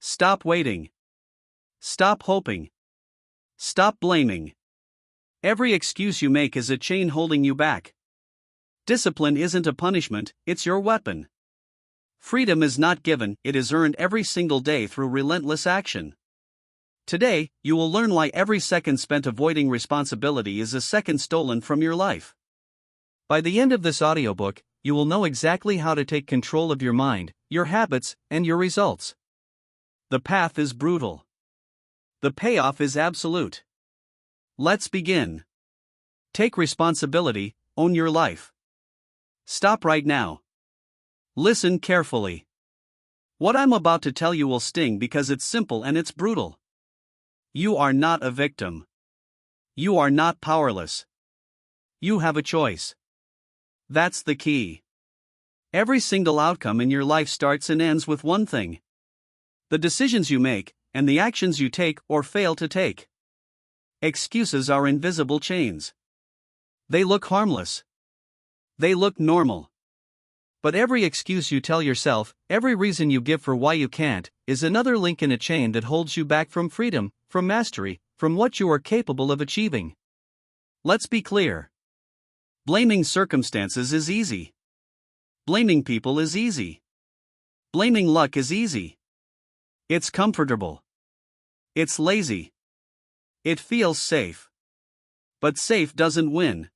Stop waiting. Stop hoping. Stop blaming. Every excuse you make is a chain holding you back. Discipline isn't a punishment, it's your weapon. Freedom is not given, it is earned every single day through relentless action. Today, you will learn why every second spent avoiding responsibility is a second stolen from your life. By the end of this audiobook, you will know exactly how to take control of your mind, your habits, and your results. The path is brutal. The payoff is absolute. Let's begin. Take responsibility, own your life. Stop right now. Listen carefully. What I'm about to tell you will sting because it's simple and it's brutal. You are not a victim. You are not powerless. You have a choice. That's the key. Every single outcome in your life starts and ends with one thing: the decisions you make, and the actions you take or fail to take. Excuses are invisible chains. They look harmless. They look normal. But every excuse you tell yourself, every reason you give for why you can't, is another link in a chain that holds you back from freedom, from mastery, from what you are capable of achieving. Let's be clear. Blaming circumstances is easy. Blaming people is easy. Blaming luck is easy. It's comfortable. It's lazy. It feels safe. But safe doesn't win.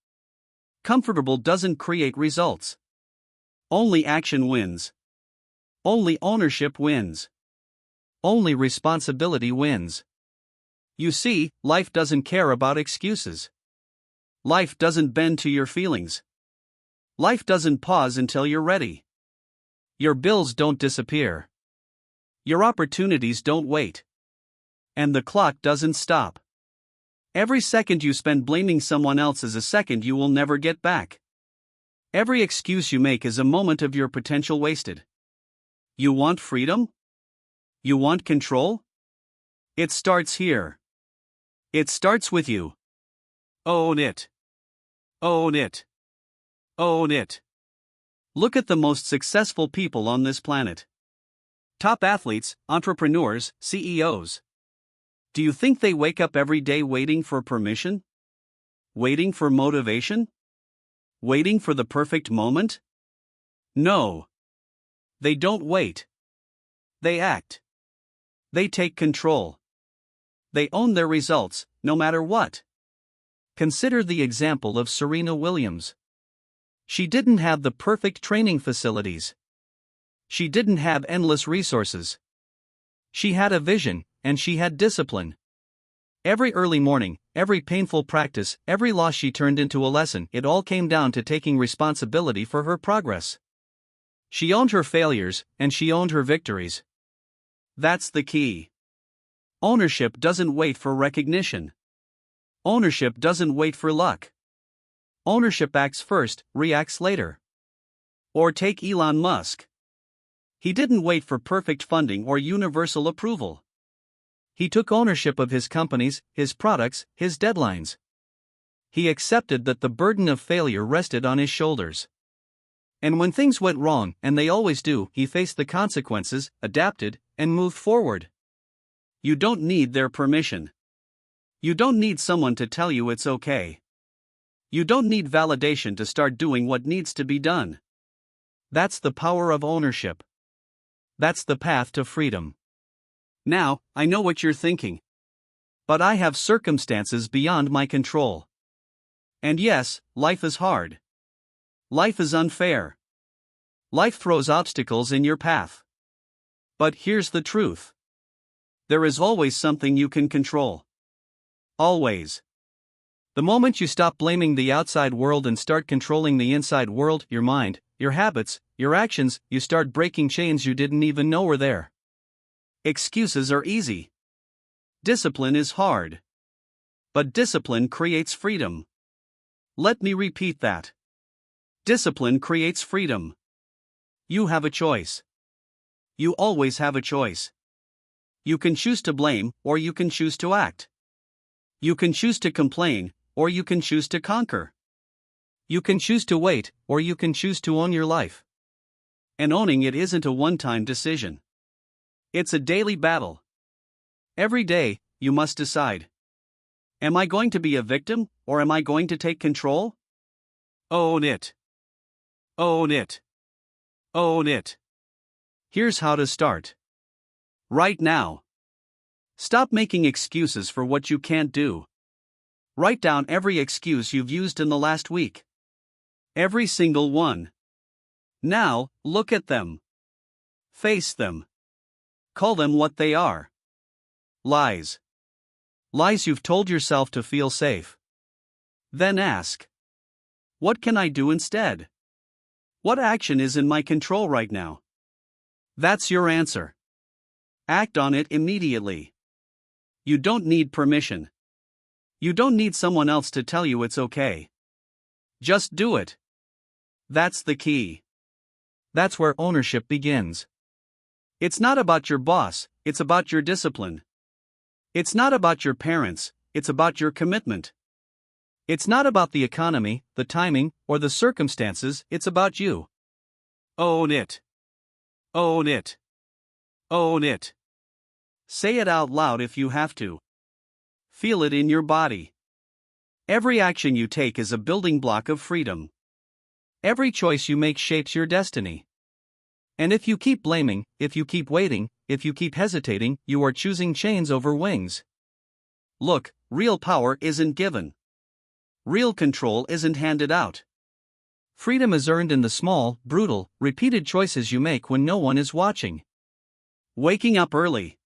Comfortable doesn't create results. Only action wins. Only ownership wins. Only responsibility wins. You see, life doesn't care about excuses. Life doesn't bend to your feelings. Life doesn't pause until you're ready. Your bills don't disappear. Your opportunities don't wait. And the clock doesn't stop. Every second you spend blaming someone else is a second you will never get back. Every excuse you make is a moment of your potential wasted. You want freedom? You want control? It starts here. It starts with you. Own it. Own it. Own it. Look at the most successful people on this planet. Top athletes, entrepreneurs, CEOs. Do you think they wake up every day waiting for permission? Waiting for motivation? Waiting for the perfect moment? No. They don't wait. They act. They take control. They own their results, no matter what. Consider the example of Serena Williams. She didn't have the perfect training facilities. She didn't have endless resources. She had a vision, and she had discipline. Every early morning, every painful practice, every loss she turned into a lesson. It all came down to taking responsibility for her progress. She owned her failures, and she owned her victories. That's the key. Ownership doesn't wait for recognition. Ownership doesn't wait for luck. Ownership acts first, reacts later. Or take Elon Musk. He didn't wait for perfect funding or universal approval. He took ownership of his companies, his products, his deadlines. He accepted that the burden of failure rested on his shoulders. And when things went wrong, and they always do, he faced the consequences, adapted, and moved forward. You don't need their permission. You don't need someone to tell you it's okay. You don't need validation to start doing what needs to be done. That's the power of ownership. That's the path to freedom. Now, I know what you're thinking. But I have circumstances beyond my control. And yes, life is hard. Life is unfair. Life throws obstacles in your path. But here's the truth. There is always something you can control. Always. The moment you stop blaming the outside world and start controlling the inside world, your mind, your habits, your actions, you start breaking chains you didn't even know were there. Excuses are easy. Discipline is hard. But discipline creates freedom. Let me repeat that. Discipline creates freedom. You have a choice. You always have a choice. You can choose to blame, or you can choose to act. You can choose to complain, or you can choose to conquer. You can choose to wait, or you can choose to own your life. And owning it isn't a one-time decision. It's a daily battle. Every day, you must decide. Am I going to be a victim, or am I going to take control? Own it. Own it. Own it. Here's how to start. Right now. Stop making excuses for what you can't do. Write down every excuse you've used in the last week. Every single one. Now, look at them. Face them. Call them what they are. Lies. Lies you've told yourself to feel safe. Then ask, what can I do instead? What action is in my control right now? That's your answer. Act on it immediately. You don't need permission. You don't need someone else to tell you it's okay. Just do it. That's the key. That's where ownership begins. It's not about your boss, it's about your discipline. It's not about your parents, it's about your commitment. It's not about the economy, the timing, or the circumstances, it's about you. Own it. Own it. Own it. Say it out loud if you have to. Feel it in your body. Every action you take is a building block of freedom. Every choice you make shapes your destiny. And if you keep blaming, if you keep waiting, if you keep hesitating, you are choosing chains over wings. Look, real power isn't given. Real control isn't handed out. Freedom is earned in the small, brutal, repeated choices you make when no one is watching. Waking up early.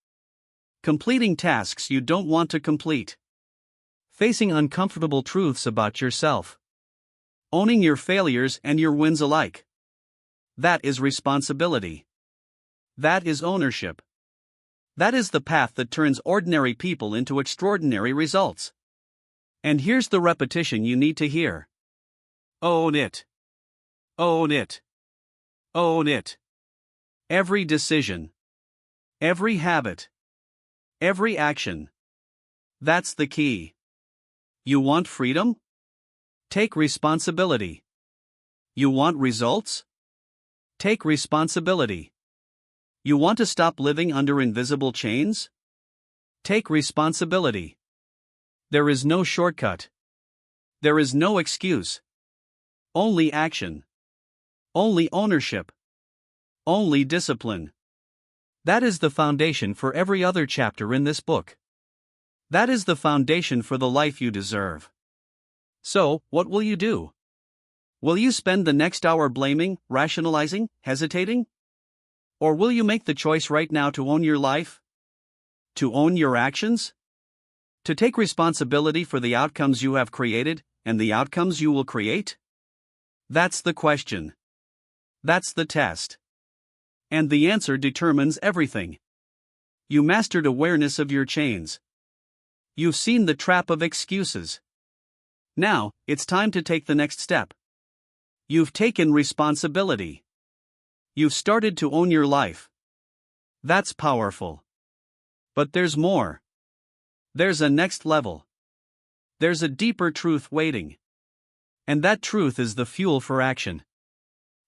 Completing tasks you don't want to complete. Facing uncomfortable truths about yourself. Owning your failures and your wins alike. That is responsibility. That is ownership. That is the path that turns ordinary people into extraordinary results. And here's the repetition you need to hear. Own it. Own it. Own it. Every decision. Every habit. Every action. That's the key. You want freedom? Take responsibility. You want results? Take responsibility. You want to stop living under invisible chains? Take responsibility. There is no shortcut. There is no excuse. Only action. Only ownership. Only discipline. That is the foundation for every other chapter in this book. That is the foundation for the life you deserve. So, what will you do? Will you spend the next hour blaming, rationalizing, hesitating? Or will you make the choice right now to own your life? To own your actions? To take responsibility for the outcomes you have created, and the outcomes you will create? That's the question. That's the test. And the answer determines everything. You mastered awareness of your chains. You've seen the trap of excuses. Now, it's time to take the next step. You've taken responsibility. You've started to own your life. That's powerful. But there's more. There's a next level. There's a deeper truth waiting. And that truth is the fuel for action.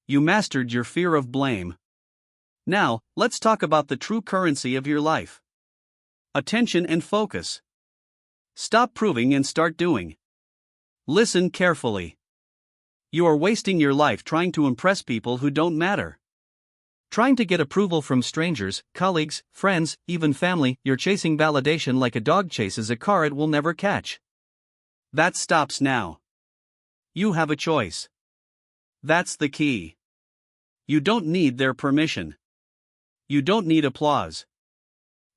You mastered your fear of blame. Now, let's talk about the true currency of your life. Attention and focus. Stop proving and start doing. Listen carefully. You are wasting your life trying to impress people who don't matter. Trying to get approval from strangers, colleagues, friends, even family. You're chasing validation like a dog chases a car it will never catch. That stops now. You have a choice. That's the key. You don't need their permission. You don't need applause.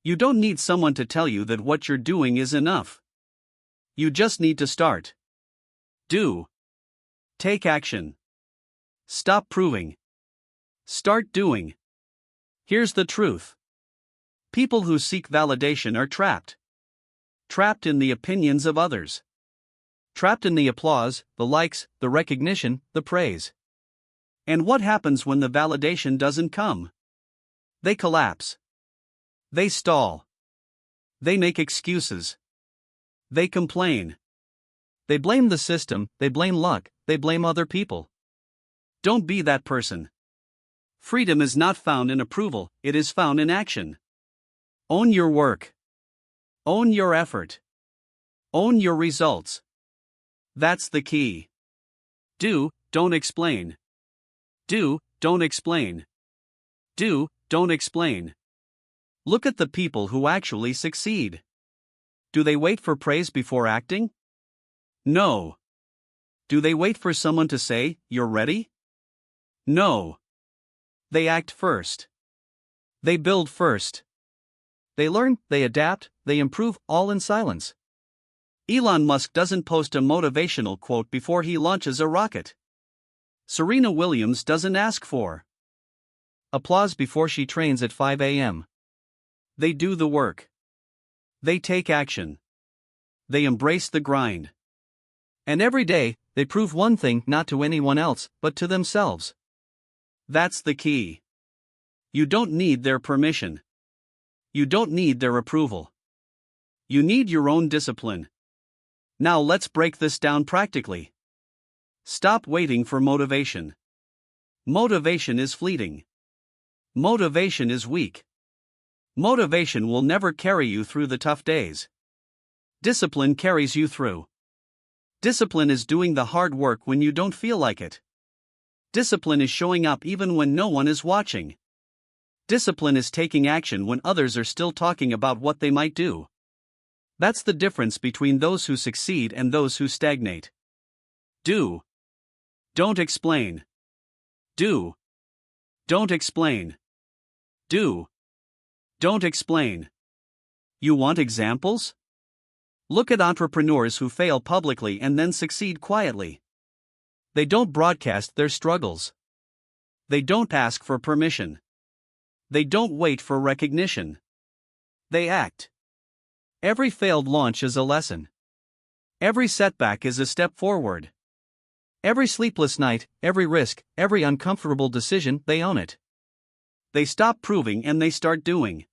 You don't need someone to tell you that what you're doing is enough. You just need to start. Do. Take action. Stop proving. Start doing. Here's the truth. People who seek validation are trapped. Trapped in the opinions of others. Trapped in the applause, the likes, the recognition, the praise. And what happens when the validation doesn't come? They collapse. They stall. They make excuses. They complain. They blame the system, they blame luck, they blame other people. Don't be that person. Freedom is not found in approval, it is found in action. Own your work. Own your effort. Own your results. That's the key. Do, don't explain. Do, don't explain. Do, don't explain. Look at the people who actually succeed. Do they wait for praise before acting? No. Do they wait for someone to say, "You're ready"? No. They act first. They build first. They learn, they adapt, they improve, all in silence. Elon Musk doesn't post a motivational quote before he launches a rocket. Serena Williams doesn't ask for applause before she trains at 5 a.m. They do the work. They take action. They embrace the grind. And every day, they prove one thing, not to anyone else, but to themselves. That's the key. You don't need their permission. You don't need their approval. You need your own discipline. Now let's break this down practically. Stop waiting for motivation. Motivation is fleeting. Motivation is weak. Motivation will never carry you through the tough days. Discipline carries you through. Discipline is doing the hard work when you don't feel like it. Discipline is showing up even when no one is watching. Discipline is taking action when others are still talking about what they might do. That's the difference between those who succeed and those who stagnate. Do. Don't explain. Do. Don't explain. Do. Don't explain. You want examples? Look at entrepreneurs who fail publicly and then succeed quietly. They don't broadcast their struggles. They don't ask for permission. They don't wait for recognition. They act. Every failed launch is a lesson. Every setback is a step forward. Every sleepless night, every risk, every uncomfortable decision, they own it. They stop proving and they start doing.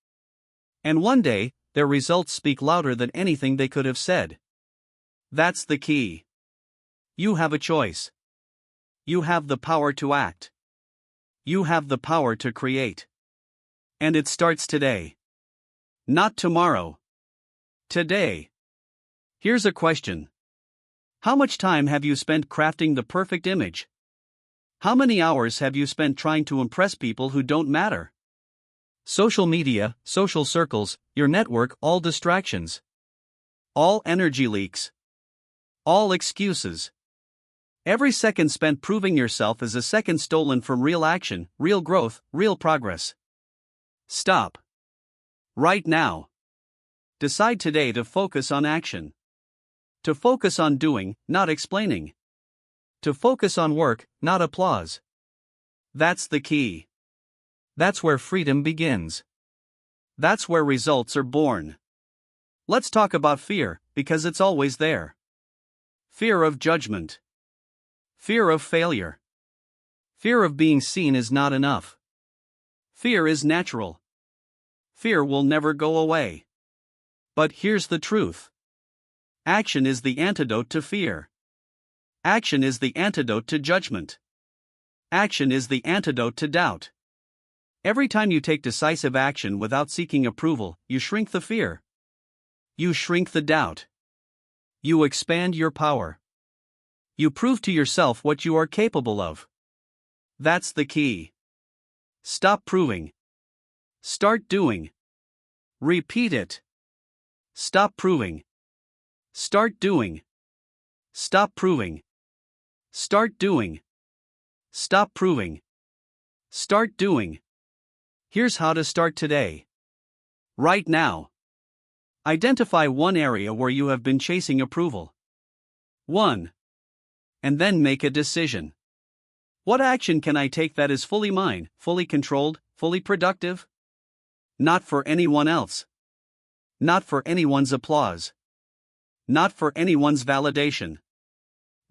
And one day, their results speak louder than anything they could have said. That's the key. You have a choice. You have the power to act. You have the power to create. And it starts today. Not tomorrow. Today. Here's a question. How much time have you spent crafting the perfect image? How many hours have you spent trying to impress people who don't matter? Social media, social circles, your network, all distractions. All energy leaks. All excuses. Every second spent proving yourself is a second stolen from real action, real growth, real progress. Stop. Right now. Decide today to focus on action. To focus on doing, not explaining. To focus on work, not applause. That's the key. That's where freedom begins. That's where results are born. Let's talk about fear, because it's always there. Fear of judgment. Fear of failure. Fear of being seen as not enough. Fear is natural. Fear will never go away. But here's the truth. Action is the antidote to fear. Action is the antidote to judgment. Action is the antidote to doubt. Every time you take decisive action without seeking approval, you shrink the fear. You shrink the doubt. You expand your power. You prove to yourself what you are capable of. That's the key. Stop proving. Start doing. Repeat it. Stop proving. Start doing. Stop proving. Start doing. Stop proving. Start doing. Here's how to start today. Right now. Identify one area where you have been chasing approval. 1. And then make a decision. What action can I take that is fully mine, fully controlled, fully productive? Not for anyone else. Not for anyone's applause. Not for anyone's validation.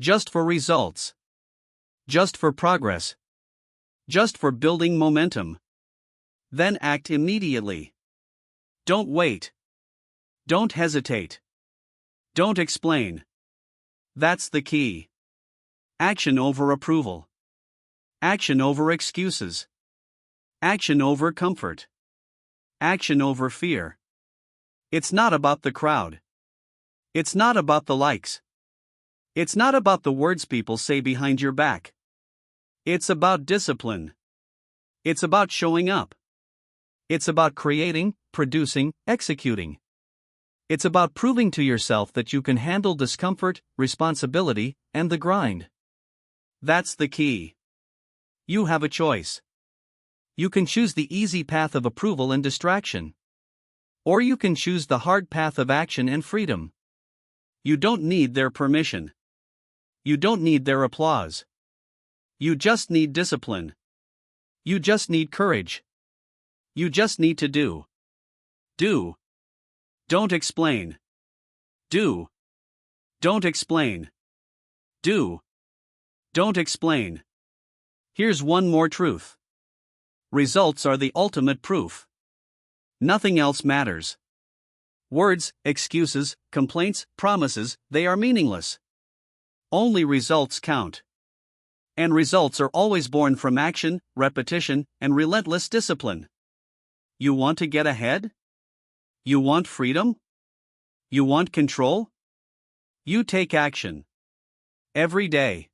Just for results. Just for progress. Just for building momentum. Then act immediately. Don't wait. Don't hesitate. Don't explain. That's the key. Action over approval. Action over excuses. Action over comfort. Action over fear. It's not about the crowd. It's not about the likes. It's not about the words people say behind your back. It's about discipline. It's about showing up. It's about creating, producing, executing. It's about proving to yourself that you can handle discomfort, responsibility, and the grind. That's the key. You have a choice. You can choose the easy path of approval and distraction. Or you can choose the hard path of action and freedom. You don't need their permission. You don't need their applause. You just need discipline. You just need courage. You just need to do. Do. Don't explain. Do. Don't explain. Do. Don't explain. Here's one more truth. Results are the ultimate proof. Nothing else matters. Words, excuses, complaints, promises, they are meaningless. Only results count. And results are always born from action, repetition, and relentless discipline. You want to get ahead? You want freedom? You want control? You take action. Every day.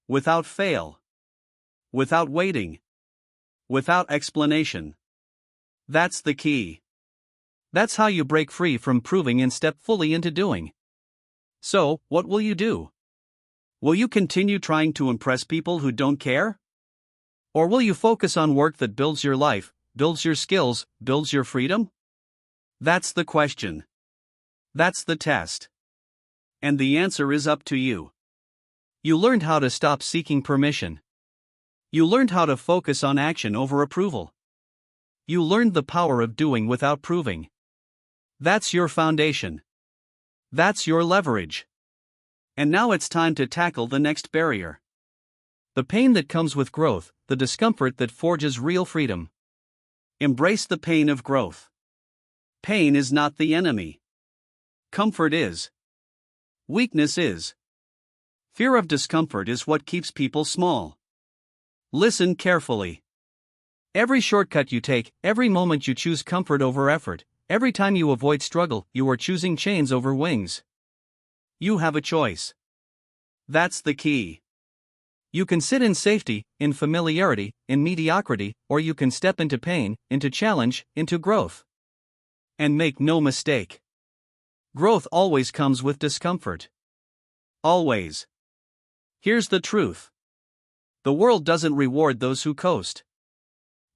Without fail. Without waiting. Without explanation. That's the key. That's how you break free from proving and step fully into doing. So, what will you do? Will you continue trying to impress people who don't care? Or will you focus on work that builds your life, builds your skills, builds your freedom? That's the question. That's the test. And the answer is up to you. You learned how to stop seeking permission. You learned how to focus on action over approval. You learned the power of doing without proving. That's your foundation. That's your leverage. And now it's time to tackle the next barrier. The pain that comes with growth, the discomfort that forges real freedom. Embrace the pain of growth. Pain is not the enemy. Comfort is. Weakness is. Fear of discomfort is what keeps people small. Listen carefully. Every shortcut you take, every moment you choose comfort over effort, every time you avoid struggle, you are choosing chains over wings. You have a choice. That's the key. You can sit in safety, in familiarity, in mediocrity, or you can step into pain, into challenge, into growth. And make no mistake. Growth always comes with discomfort. Always. Here's the truth. The world doesn't reward those who coast.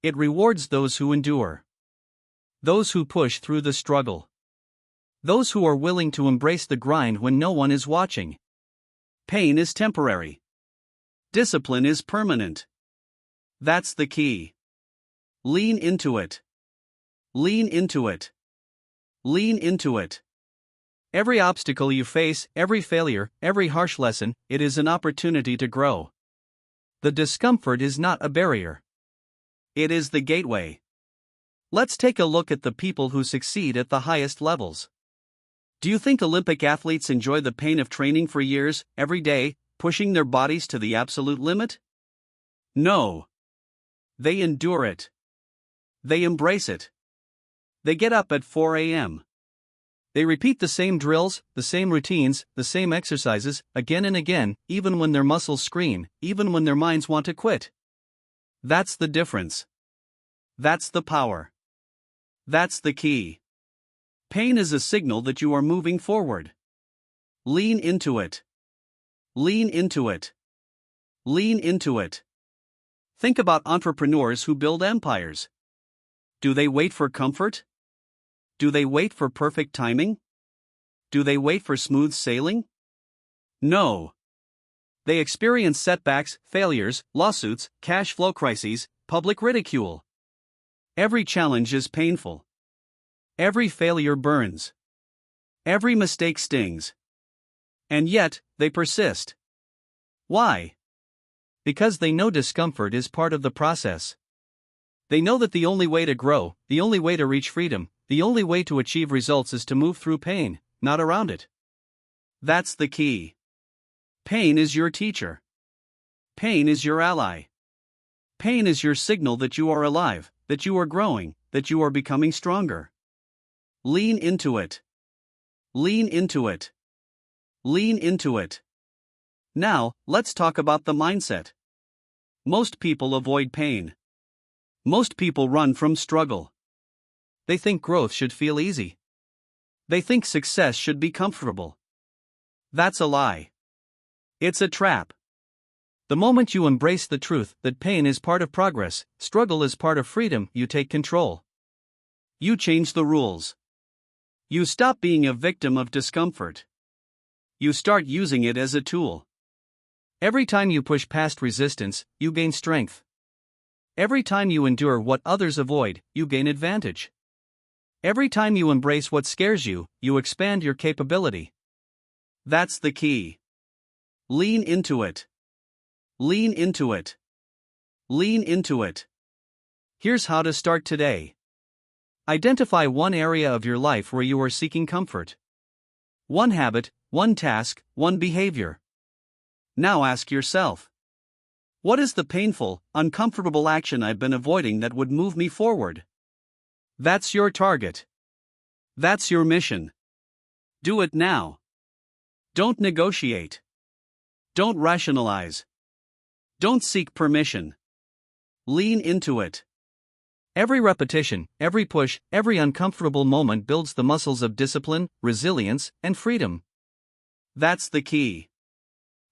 It rewards those who endure. Those who push through the struggle. Those who are willing to embrace the grind when no one is watching. Pain is temporary. Discipline is permanent. That's the key. Lean into it. Lean into it. Lean into it. Every obstacle you face, every failure, every harsh lesson, it is an opportunity to grow. The discomfort is not a barrier. It is the gateway. Let's take a look at the people who succeed at the highest levels. Do you think Olympic athletes enjoy the pain of training for years, every day, pushing their bodies to the absolute limit? No. They endure it. They embrace it. They get up at 4 a.m. They repeat the same drills, the same routines, the same exercises, again and again, even when their muscles scream, even when their minds want to quit. That's the difference. That's the power. That's the key. Pain is a signal that you are moving forward. Lean into it. Lean into it. Lean into it. Think about entrepreneurs who build empires. Do they wait for comfort? Do they wait for perfect timing? Do they wait for smooth sailing? No. They experience setbacks, failures, lawsuits, cash flow crises, public ridicule. Every challenge is painful. Every failure burns. Every mistake stings. And yet, they persist. Why? Because they know discomfort is part of the process. They know that the only way to grow, the only way to reach freedom, the only way to achieve results is to move through pain, not around it. That's the key. Pain is your teacher. Pain is your ally. Pain is your signal that you are alive, that you are growing, that you are becoming stronger. Lean into it. Lean into it. Lean into it. Now, let's talk about the mindset. Most people avoid pain. Most people run from struggle. They think growth should feel easy. They think success should be comfortable. That's a lie. It's a trap. The moment you embrace the truth that pain is part of progress, struggle is part of freedom, you take control. You change the rules. You stop being a victim of discomfort. You start using it as a tool. Every time you push past resistance, you gain strength. Every time you endure what others avoid, you gain advantage. Every time you embrace what scares you, you expand your capability. That's the key. Lean into it. Lean into it. Lean into it. Here's how to start today. Identify one area of your life where you are seeking comfort. One habit, one task, one behavior. Now ask yourself, what is the painful, uncomfortable action I've been avoiding that would move me forward? That's your target. That's your mission. Do it now. Don't negotiate. Don't rationalize. Don't seek permission. Lean into it. Every repetition, every push, every uncomfortable moment builds the muscles of discipline, resilience, and freedom. That's the key.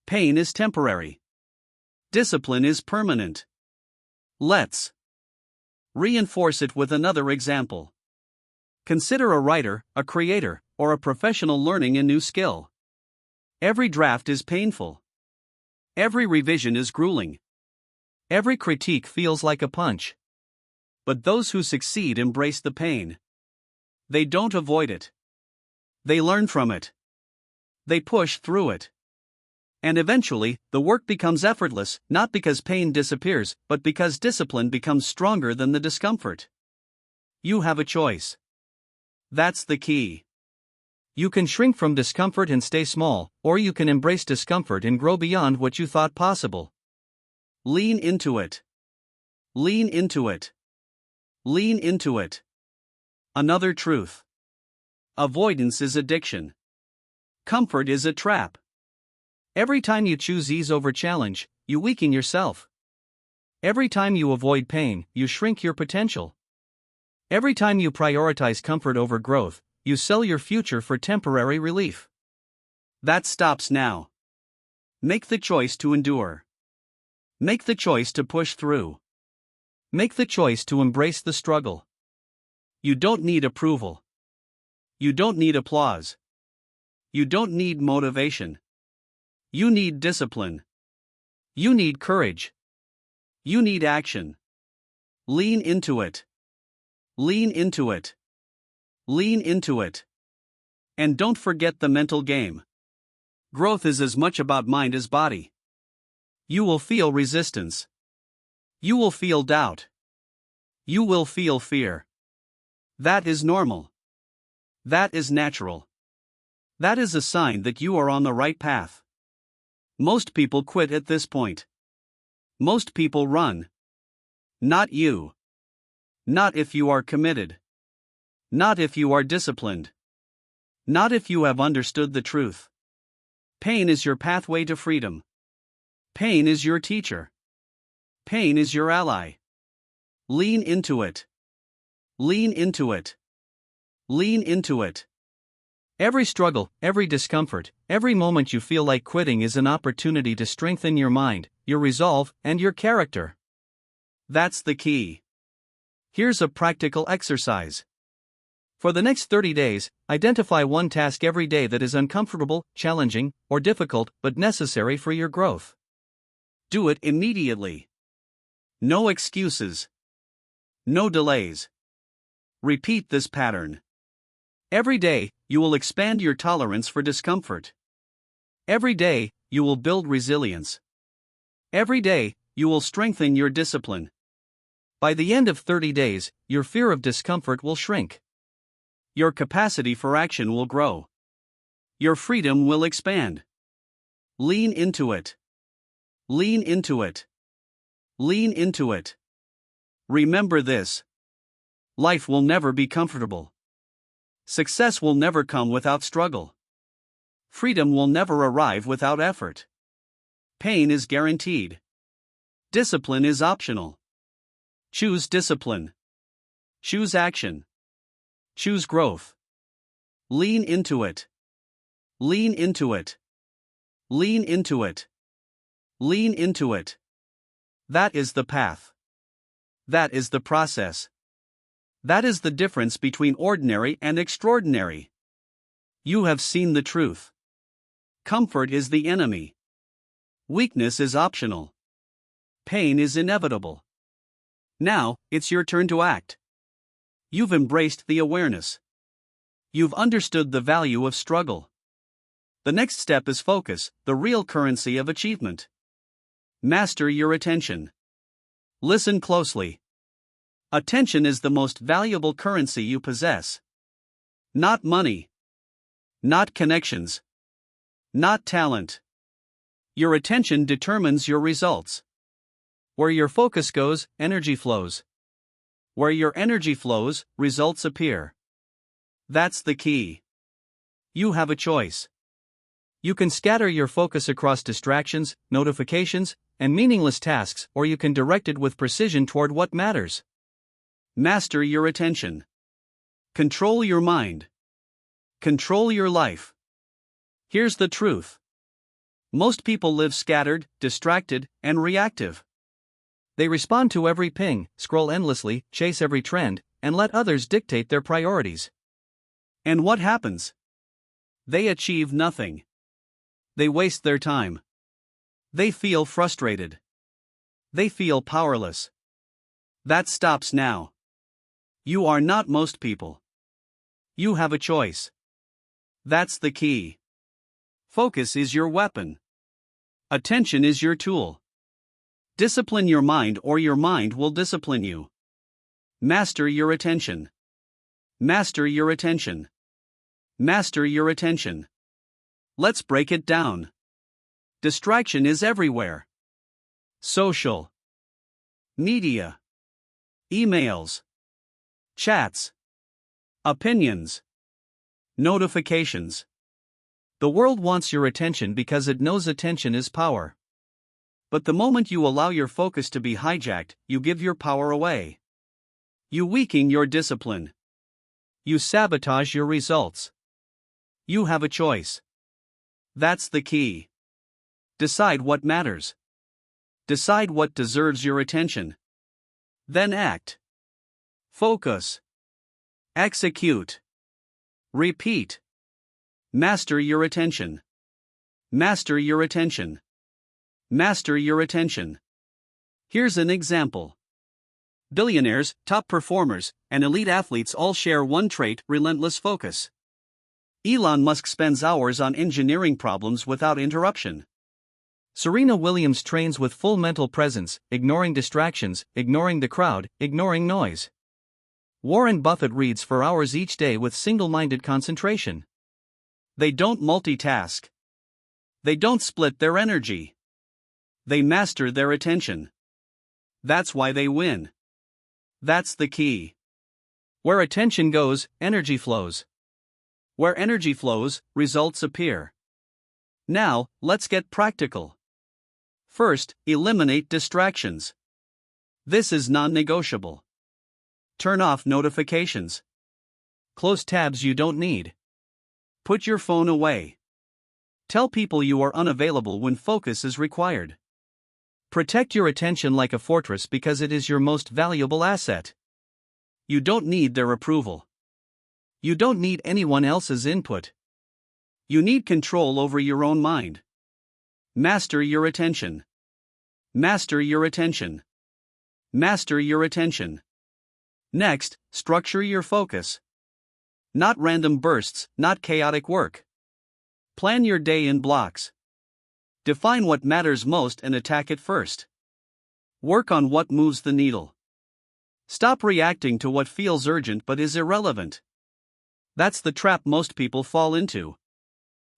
Pain is temporary. Discipline is permanent. Let's reinforce it with another example. Consider a writer, a creator, or a professional learning a new skill. Every draft is painful. Every revision is grueling. Every critique feels like a punch. But those who succeed embrace the pain. They don't avoid it. They learn from it. They push through it. And eventually, the work becomes effortless, not because pain disappears, but because discipline becomes stronger than the discomfort. You have a choice. That's the key. You can shrink from discomfort and stay small, or you can embrace discomfort and grow beyond what you thought possible. Lean into it. Lean into it. Lean into it. Another truth. Avoidance is addiction. Comfort is a trap. Every time you choose ease over challenge, you weaken yourself. Every time you avoid pain, you shrink your potential. Every time you prioritize comfort over growth, you sell your future for temporary relief. That stops now. Make the choice to endure. Make the choice to push through. Make the choice to embrace the struggle. You don't need approval. You don't need applause. You don't need motivation. You need discipline. You need courage. You need action. Lean into it. Lean into it. Lean into it. And don't forget the mental game. Growth is as much about mind as body. You will feel resistance. You will feel doubt. You will feel fear. That is normal. That is natural. That is a sign that you are on the right path. Most people quit at this point. Most people run. Not you. Not if you are committed. Not if you are disciplined. Not if you have understood the truth. Pain is your pathway to freedom. Pain is your teacher. Pain is your ally. Lean into it. Lean into it. Lean into it. Every struggle, every discomfort, every moment you feel like quitting is an opportunity to strengthen your mind, your resolve, and your character. That's the key. Here's a practical exercise. For the next 30 days, identify one task every day that is uncomfortable, challenging, or difficult but necessary for your growth. Do it immediately. No excuses. No delays. Repeat this pattern. Every day, you will expand your tolerance for discomfort. Every day, you will build resilience. Every day, you will strengthen your discipline. By the end of 30 days, your fear of discomfort will shrink. Your capacity for action will grow. Your freedom will expand. Lean into it. Lean into it. Lean into it. Remember this: life will never be comfortable. Success will never come without struggle. Freedom will never arrive without effort. Pain is guaranteed. Discipline is optional. Choose discipline. Choose action. Choose growth. Lean into it. Lean into it. Lean into it. Lean into it. That is the path. That is the process. That is the difference between ordinary and extraordinary. You have seen the truth. Comfort is the enemy. Weakness is optional. Pain is inevitable. Now, it's your turn to act. You've embraced the awareness. You've understood the value of struggle. The next step is focus, the real currency of achievement. Master your attention. Listen closely. Attention is the most valuable currency you possess. Not money. Not connections. Not talent. Your attention determines your results. Where your focus goes, energy flows. Where your energy flows, results appear. That's the key. You have a choice. You can scatter your focus across distractions, notifications, and meaningless tasks, or you can direct it with precision toward what matters. Master your attention. Control your mind. Control your life. Here's the truth. Most people live scattered, distracted, and reactive. They respond to every ping, scroll endlessly, chase every trend, and let others dictate their priorities. And what happens? They achieve nothing. They waste their time. They feel frustrated. They feel powerless. That stops now. You are not most people. You have a choice. That's the key. Focus is your weapon. Attention is your tool. Discipline your mind or your mind will discipline you. Master your attention. Master your attention. Master your attention. Let's break it down. Distraction is everywhere. Social media, emails, chats, opinions, notifications. The world wants your attention because it knows attention is power. But the moment you allow your focus to be hijacked, you give your power away. You weaken your discipline. You sabotage your results. You have a choice. That's the key. Decide what matters. Decide what deserves your attention. Then act. Focus. Execute. Repeat. Master your attention. Master your attention. Master your attention. Here's an example. Billionaires, top performers, and elite athletes all share one trait: relentless focus. Elon Musk spends hours on engineering problems without interruption. Serena Williams trains with full mental presence, ignoring distractions, ignoring the crowd, ignoring noise. Warren Buffett reads for hours each day with single-minded concentration. They don't multitask. They don't split their energy. They master their attention. That's why they win. That's the key. Where attention goes, energy flows. Where energy flows, results appear. Now, let's get practical. First, eliminate distractions. This is non-negotiable. Turn off notifications. Close tabs you don't need. Put your phone away. Tell people you are unavailable when focus is required. Protect your attention like a fortress because it is your most valuable asset. You don't need their approval. You don't need anyone else's input. You need control over your own mind. Master your attention. Master your attention. Master your attention. Next, structure your focus. Not random bursts, not chaotic work. Plan your day in blocks. Define what matters most and attack it first. Work on what moves the needle. Stop reacting to what feels urgent but is irrelevant. That's the trap most people fall into.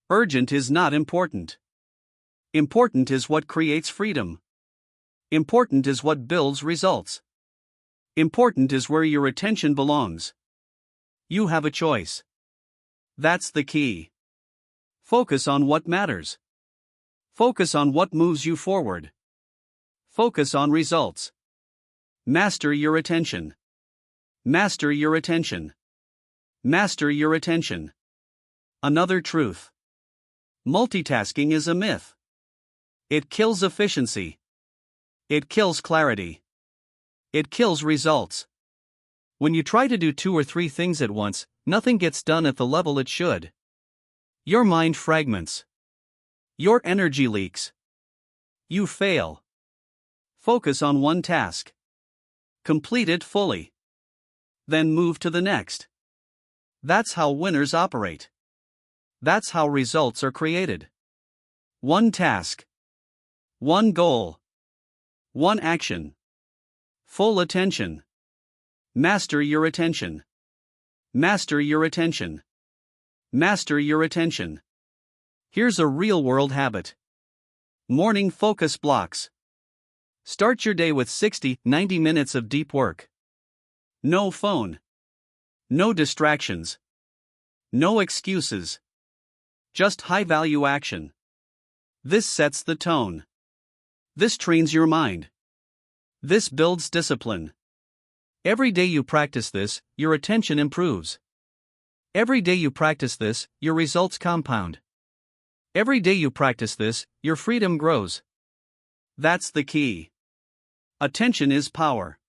Urgent is not important. Important is what creates freedom. Important is what builds results. Important is where your attention belongs. You have a choice. That's the key. Focus on what matters. Focus on what moves you forward. Focus on results. Master your attention. Master your attention. Master your attention. Another truth. Multitasking is a myth. It kills efficiency. It kills clarity. It kills results. When you try to do 2 or 3 things at once, nothing gets done at the level it should. Your mind fragments. Your energy leaks. You fail. Focus on one task. Complete it fully. Then move to the next. That's how winners operate. That's how results are created. One task. One goal. One action. Full attention. Master your attention. Master your attention. Master your attention. Here's a real-world habit. Morning focus blocks. Start your day with 60-90 minutes of deep work. No phone. No distractions. No excuses. Just high-value action. This sets the tone. This trains your mind. This builds discipline. Every day you practice this, your attention improves. Every day you practice this, your results compound. Every day you practice this, your freedom grows. That's the key. Attention is power.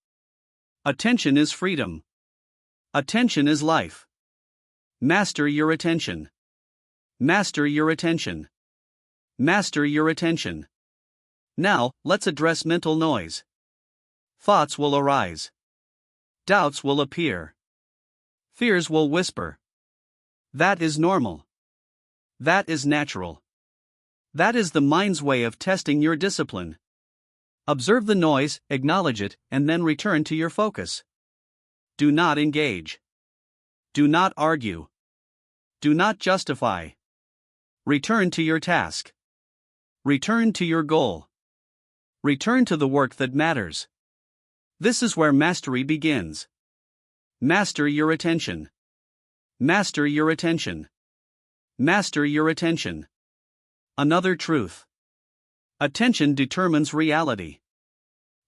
Attention is freedom. Attention is life. Master your attention. Master your attention. Master your attention. Now, let's address mental noise. Thoughts will arise. Doubts will appear. Fears will whisper. That is normal. That is natural. That is the mind's way of testing your discipline. Observe the noise, acknowledge it, and then return to your focus. Do not engage. Do not argue. Do not justify. Return to your task. Return to your goal. Return to the work that matters. This is where mastery begins. Master your attention. Master your attention. Master your attention. Another truth. Attention determines reality.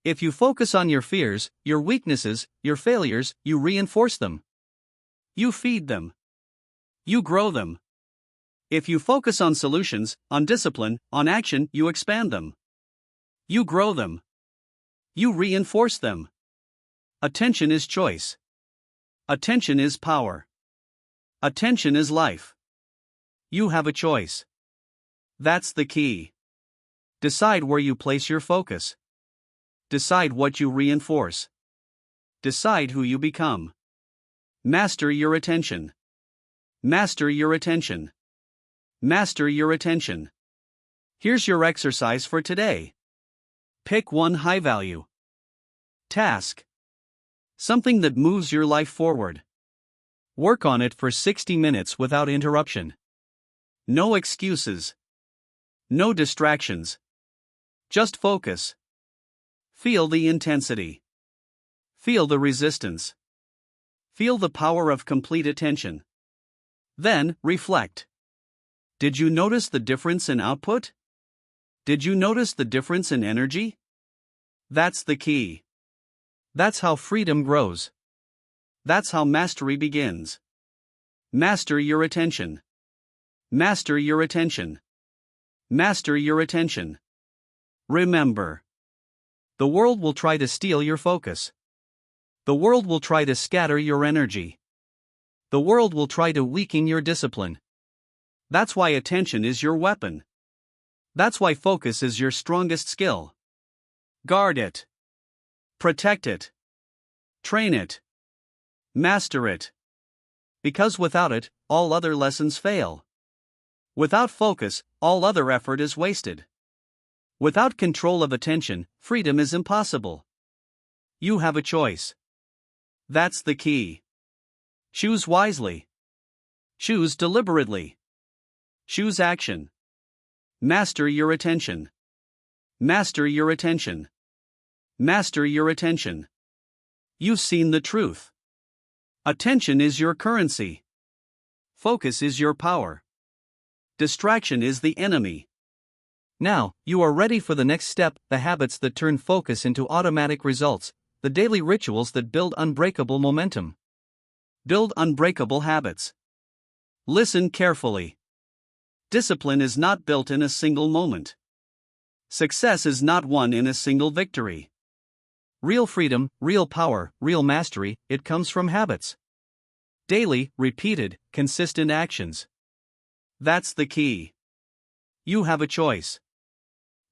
If you focus on your fears, your weaknesses, your failures, you reinforce them. You feed them. You grow them. If you focus on solutions, on discipline, on action, you expand them. You grow them. You reinforce them. Attention is choice. Attention is power. Attention is life. You have a choice. That's the key. Decide where you place your focus. Decide what you reinforce. Decide who you become. Master your attention. Master your attention. Master your attention. Here's your exercise for today. Pick one high-value task. Something that moves your life forward. Work on it for 60 minutes without interruption. No excuses. No distractions. Just focus. Feel the intensity. Feel the resistance. Feel the power of complete attention. Then, reflect. Did you notice the difference in output? Did you notice the difference in energy? That's the key. That's how freedom grows. That's how mastery begins. Master your attention. Master your attention. Master your attention. Remember. The world will try to steal your focus. The world will try to scatter your energy. The world will try to weaken your discipline. That's why attention is your weapon. That's why focus is your strongest skill. Guard it. Protect it. Train it. Master it. Because without it, all other lessons fail. Without focus, all other effort is wasted. Without control of attention, freedom is impossible. You have a choice. That's the key. Choose wisely. Choose deliberately. Choose action. Master your attention. Master your attention. Master your attention. You've seen the truth. Attention is your currency. Focus is your power. Distraction is the enemy. Now, you are ready for the next step, the habits that turn focus into automatic results, the daily rituals that build unbreakable momentum. Build unbreakable habits. Listen carefully. Discipline is not built in a single moment. Success is not won in a single victory. Real freedom, real power, real mastery, it comes from habits. Daily, repeated, consistent actions. That's the key. You have a choice.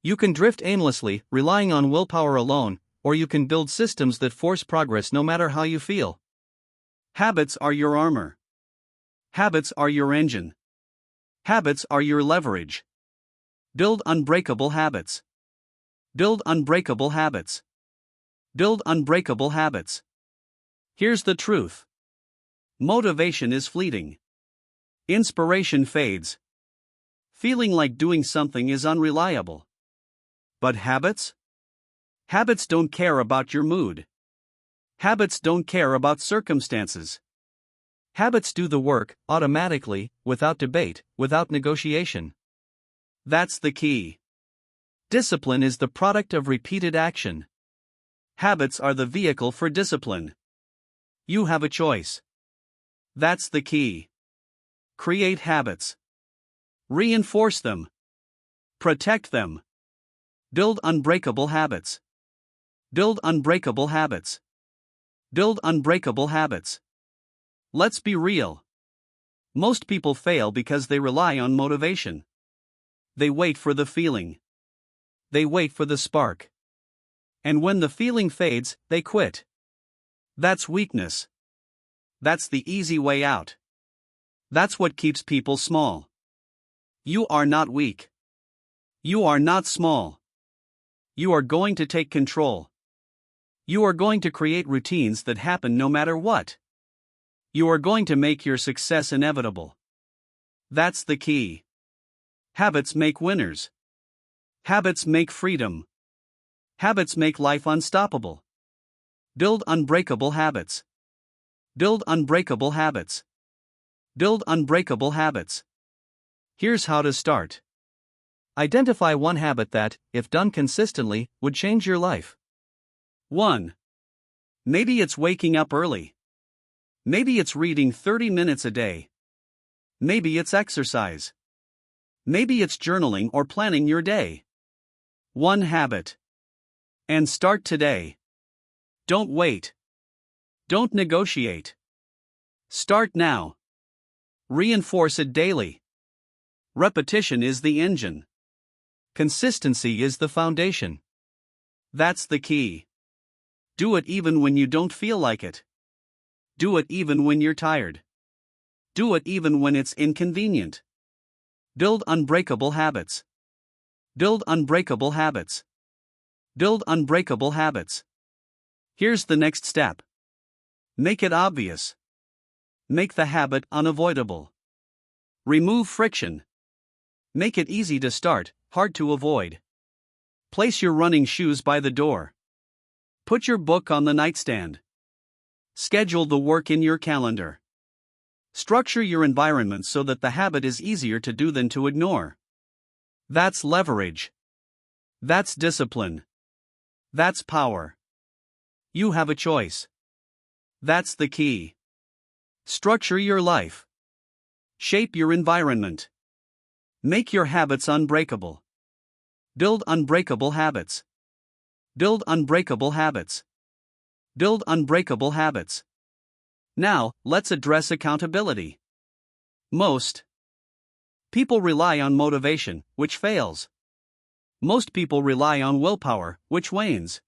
You can drift aimlessly, relying on willpower alone, or you can build systems that force progress no matter how you feel. Habits are your armor. Habits are your engine. Habits are your leverage. Build unbreakable habits. Build unbreakable habits. Build unbreakable habits. Here's the truth. Motivation is fleeting. Inspiration fades. Feeling like doing something is unreliable. But habits? Habits don't care about your mood. Habits don't care about circumstances. Habits do the work, automatically, without debate, without negotiation. That's the key. Discipline is the product of repeated action. Habits are the vehicle for discipline. You have a choice. That's the key. Create habits. Reinforce them. Protect them. Build unbreakable habits. Build unbreakable habits. Build unbreakable habits. Let's be real. Most people fail because they rely on motivation. They wait for the feeling. They wait for the spark. And when the feeling fades, they quit. That's weakness. That's the easy way out. That's what keeps people small. You are not weak. You are not small. You are going to take control. You are going to create routines that happen no matter what. You are going to make your success inevitable. That's the key. Habits make winners. Habits make freedom. Habits make life unstoppable. Build unbreakable habits. Build unbreakable habits. Build unbreakable habits. Here's how to start. Identify one habit that, if done consistently, would change your life. 1. Maybe it's waking up early. Maybe it's reading 30 minutes a day. Maybe it's exercise. Maybe it's journaling or planning your day. One habit. And start today. Don't wait. Don't negotiate. Start now. Reinforce it daily. Repetition is the engine. Consistency is the foundation. That's the key. Do it even when you don't feel like it. Do it even when you're tired. Do it even when it's inconvenient. Build unbreakable habits. Build unbreakable habits. Build unbreakable habits. Here's the next step. Make it obvious. Make the habit unavoidable. Remove friction. Make it easy to start, hard to avoid. Place your running shoes by the door. Put your book on the nightstand. Schedule the work in your calendar. Structure your environment so that the habit is easier to do than to ignore. That's leverage. That's discipline. That's power. You have a choice. That's the key. Structure your life. Shape your environment. Make your habits unbreakable. Build unbreakable habits. Build unbreakable habits. Build unbreakable habits. Now, let's address accountability. Most people rely on motivation, which fails. Most people rely on willpower, which wanes.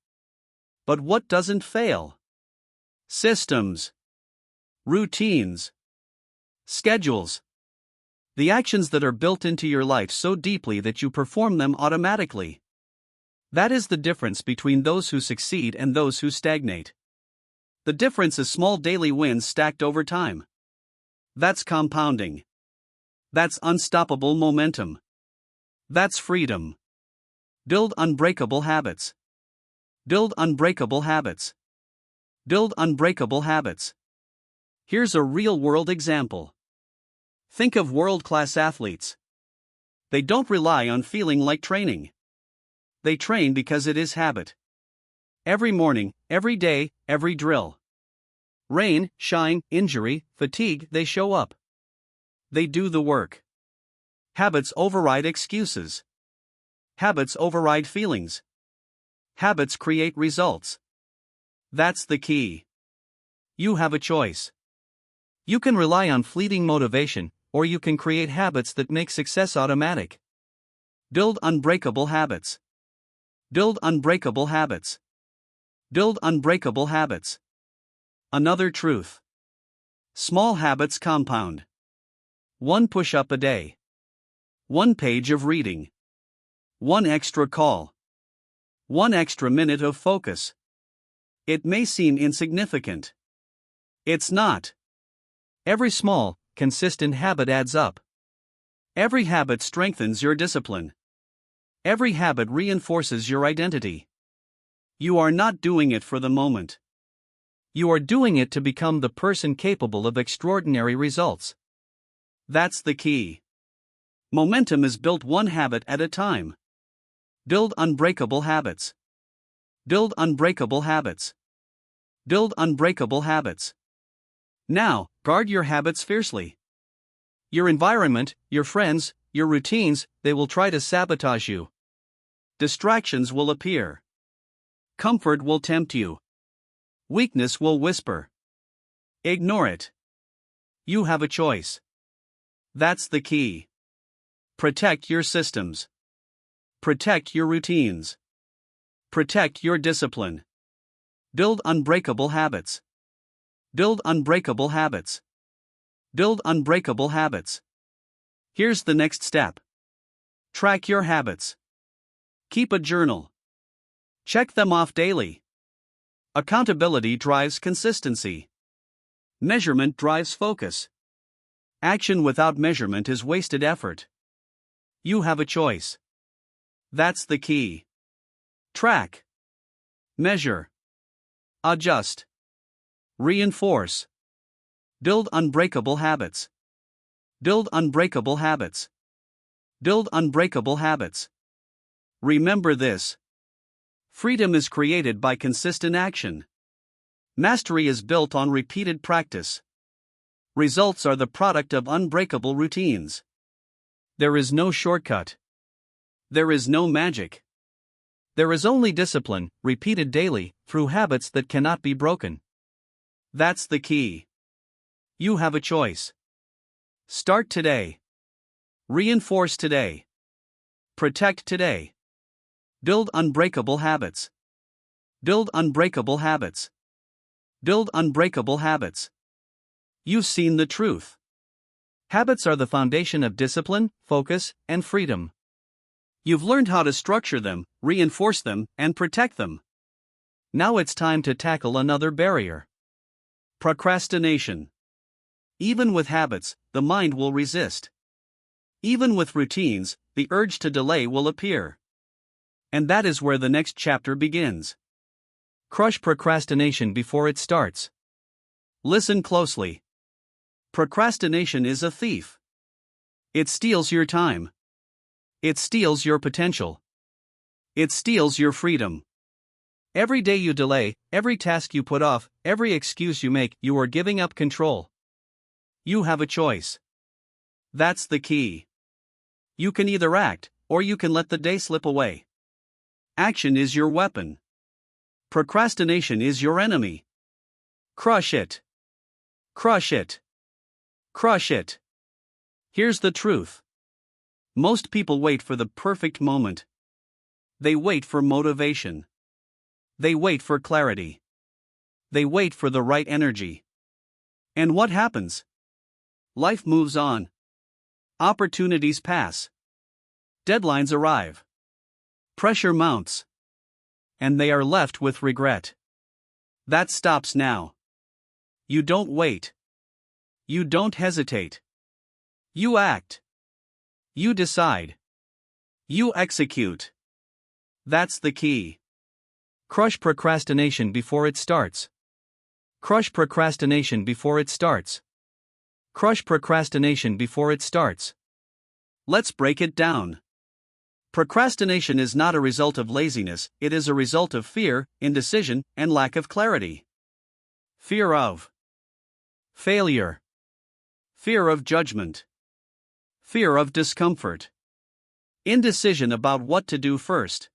But what doesn't fail? Systems. Routines. Schedules. The actions that are built into your life so deeply that you perform them automatically. That is the difference between those who succeed and those who stagnate. The difference is small daily wins stacked over time. That's compounding. That's unstoppable momentum. That's freedom. Build unbreakable habits. Build unbreakable habits. Build unbreakable habits. Here's a real-world example. Think of world-class athletes. They don't rely on feeling like training. They train because it is habit. Every morning, every day, every drill. Rain, shine, injury, fatigue, they show up. They do the work. Habits override excuses. Habits override feelings. Habits create results. That's the key. You have a choice. You can rely on fleeting motivation, or you can create habits that make success automatic. Build unbreakable habits. Build unbreakable habits. Build unbreakable habits. Another truth. Small habits compound. 1 push-up a day. 1 page of reading. 1 extra call. 1 extra minute of focus. It may seem insignificant. It's not. Every small, consistent habit adds up. Every habit strengthens your discipline. Every habit reinforces your identity. You are not doing it for the moment. You are doing it to become the person capable of extraordinary results. That's the key. Momentum is built 1 habit at a time. Build unbreakable habits. Build unbreakable habits. Build unbreakable habits. Now, guard your habits fiercely. Your environment, your friends, your routines, they will try to sabotage you. Distractions will appear. Comfort will tempt you. Weakness will whisper. Ignore it. You have a choice. That's the key. Protect your systems. Protect your routines. Protect your discipline. Build unbreakable habits. Build unbreakable habits. Build unbreakable habits. Here's the next step. Track your habits. Keep a journal. Check them off daily. Accountability drives consistency. Measurement drives focus. Action without measurement is wasted effort. You have a choice. That's the key. Track. Measure. Adjust. Reinforce. Build unbreakable habits. Build unbreakable habits. Build unbreakable habits. Remember this. Freedom is created by consistent action. Mastery is built on repeated practice. Results are the product of unbreakable routines. There is no shortcut. There is no magic. There is only discipline, repeated daily, through habits that cannot be broken. That's the key. You have a choice. Start today. Reinforce today. Protect today. Build unbreakable habits. Build unbreakable habits. Build unbreakable habits. You've seen the truth. Habits are the foundation of discipline, focus, and freedom. You've learned how to structure them, reinforce them, and protect them. Now it's time to tackle another barrier. Procrastination. Even with habits, the mind will resist. Even with routines, the urge to delay will appear. And that is where the next chapter begins. Crush procrastination before it starts. Listen closely. Procrastination is a thief. It steals your time. It steals your potential. It steals your freedom. Every day you delay, every task you put off, every excuse you make, you are giving up control. You have a choice. That's the key. You can either act, or you can let the day slip away. Action is your weapon. Procrastination is your enemy. Crush it. Crush it. Crush it. Here's the truth. Most people wait for the perfect moment. They wait for motivation. They wait for clarity. They wait for the right energy. And what happens? Life moves on. Opportunities pass. Deadlines arrive. Pressure mounts. And they are left with regret. That stops now. You don't wait. You don't hesitate. You act. You decide. You execute. That's the key. Crush procrastination before it starts. Crush procrastination before it starts. Crush procrastination before it starts. Let's break it down. Procrastination is not a result of laziness, it is a result of fear, indecision, and lack of clarity. Fear of failure. Fear of judgment. Fear of discomfort. Indecision about what to do first.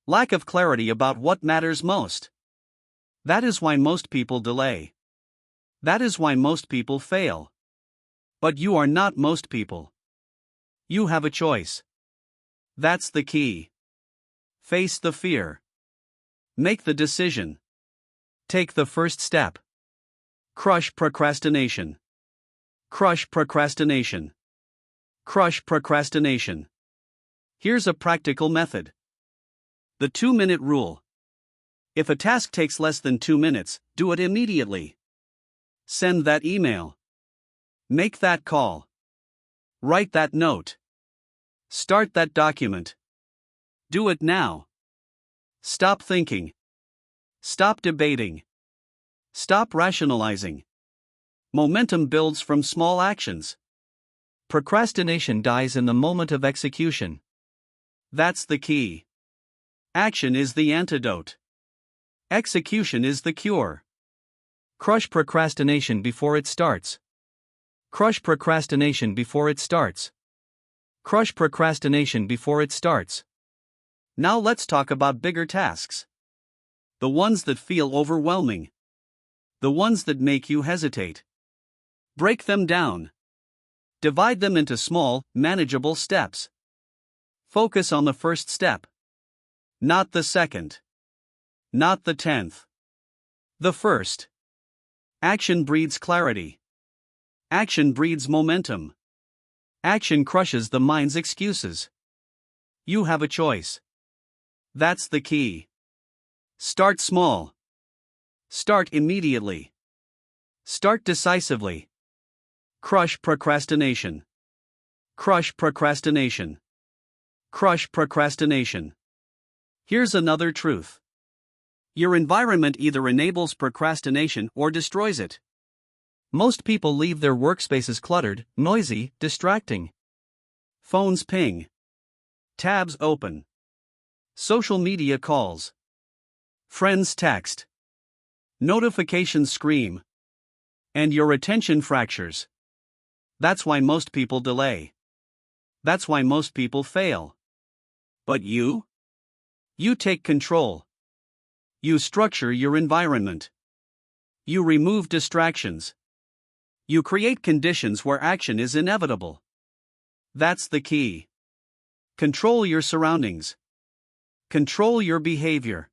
Lack of clarity about what matters most. That is why most people delay. That is why most people fail. But you are not most people. You have a choice. That's the key. Face the fear. Make the decision. Take the first step. Crush procrastination. Crush procrastination. Crush procrastination. Here's a practical method. The 2-minute rule. If a task takes less than 2 minutes, do it immediately. Send that email. Make that call. Write that note. Start that document. Do it now. Stop thinking. Stop debating. Stop rationalizing. Momentum builds from small actions. Procrastination dies in the moment of execution. That's the key. Action is the antidote. Execution is the cure. Crush procrastination before it starts. Crush procrastination before it starts. Crush procrastination before it starts. Now let's talk about bigger tasks. The ones that feel overwhelming. The ones that make you hesitate. Break them down. Divide them into small, manageable steps. Focus on the first step. Not the second. Not the 10th. The first. Action breeds clarity. Action breeds momentum. Action crushes the mind's excuses. You have a choice. That's the key. Start small. Start immediately. Start decisively. Crush procrastination. Crush procrastination. Crush procrastination. Here's another truth. Your environment either enables procrastination or destroys it. Most people leave their workspaces cluttered, noisy, distracting. Phones ping. Tabs open. Social media calls. Friends text. Notifications scream. And your attention fractures. That's why most people delay. That's why most people fail. But you? You take control. You structure your environment. You remove distractions. You create conditions where action is inevitable. That's the key. Control your surroundings. Control your behavior.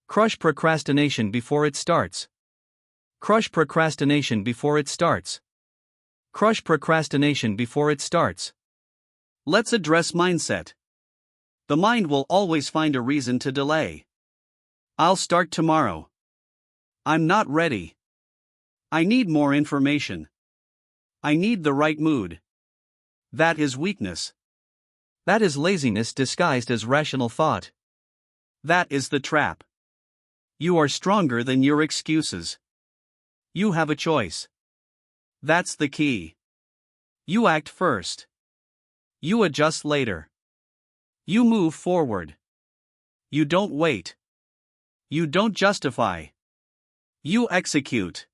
Crush procrastination before it starts. Crush procrastination before it starts. Crush procrastination before it starts. Let's address mindset. The mind will always find a reason to delay. I'll start tomorrow. I'm not ready. I need more information. I need the right mood. That is weakness. That is laziness disguised as rational thought. That is the trap. You are stronger than your excuses. You have a choice. That's the key. You act first. You adjust later. You move forward. You don't wait. You don't justify. You execute.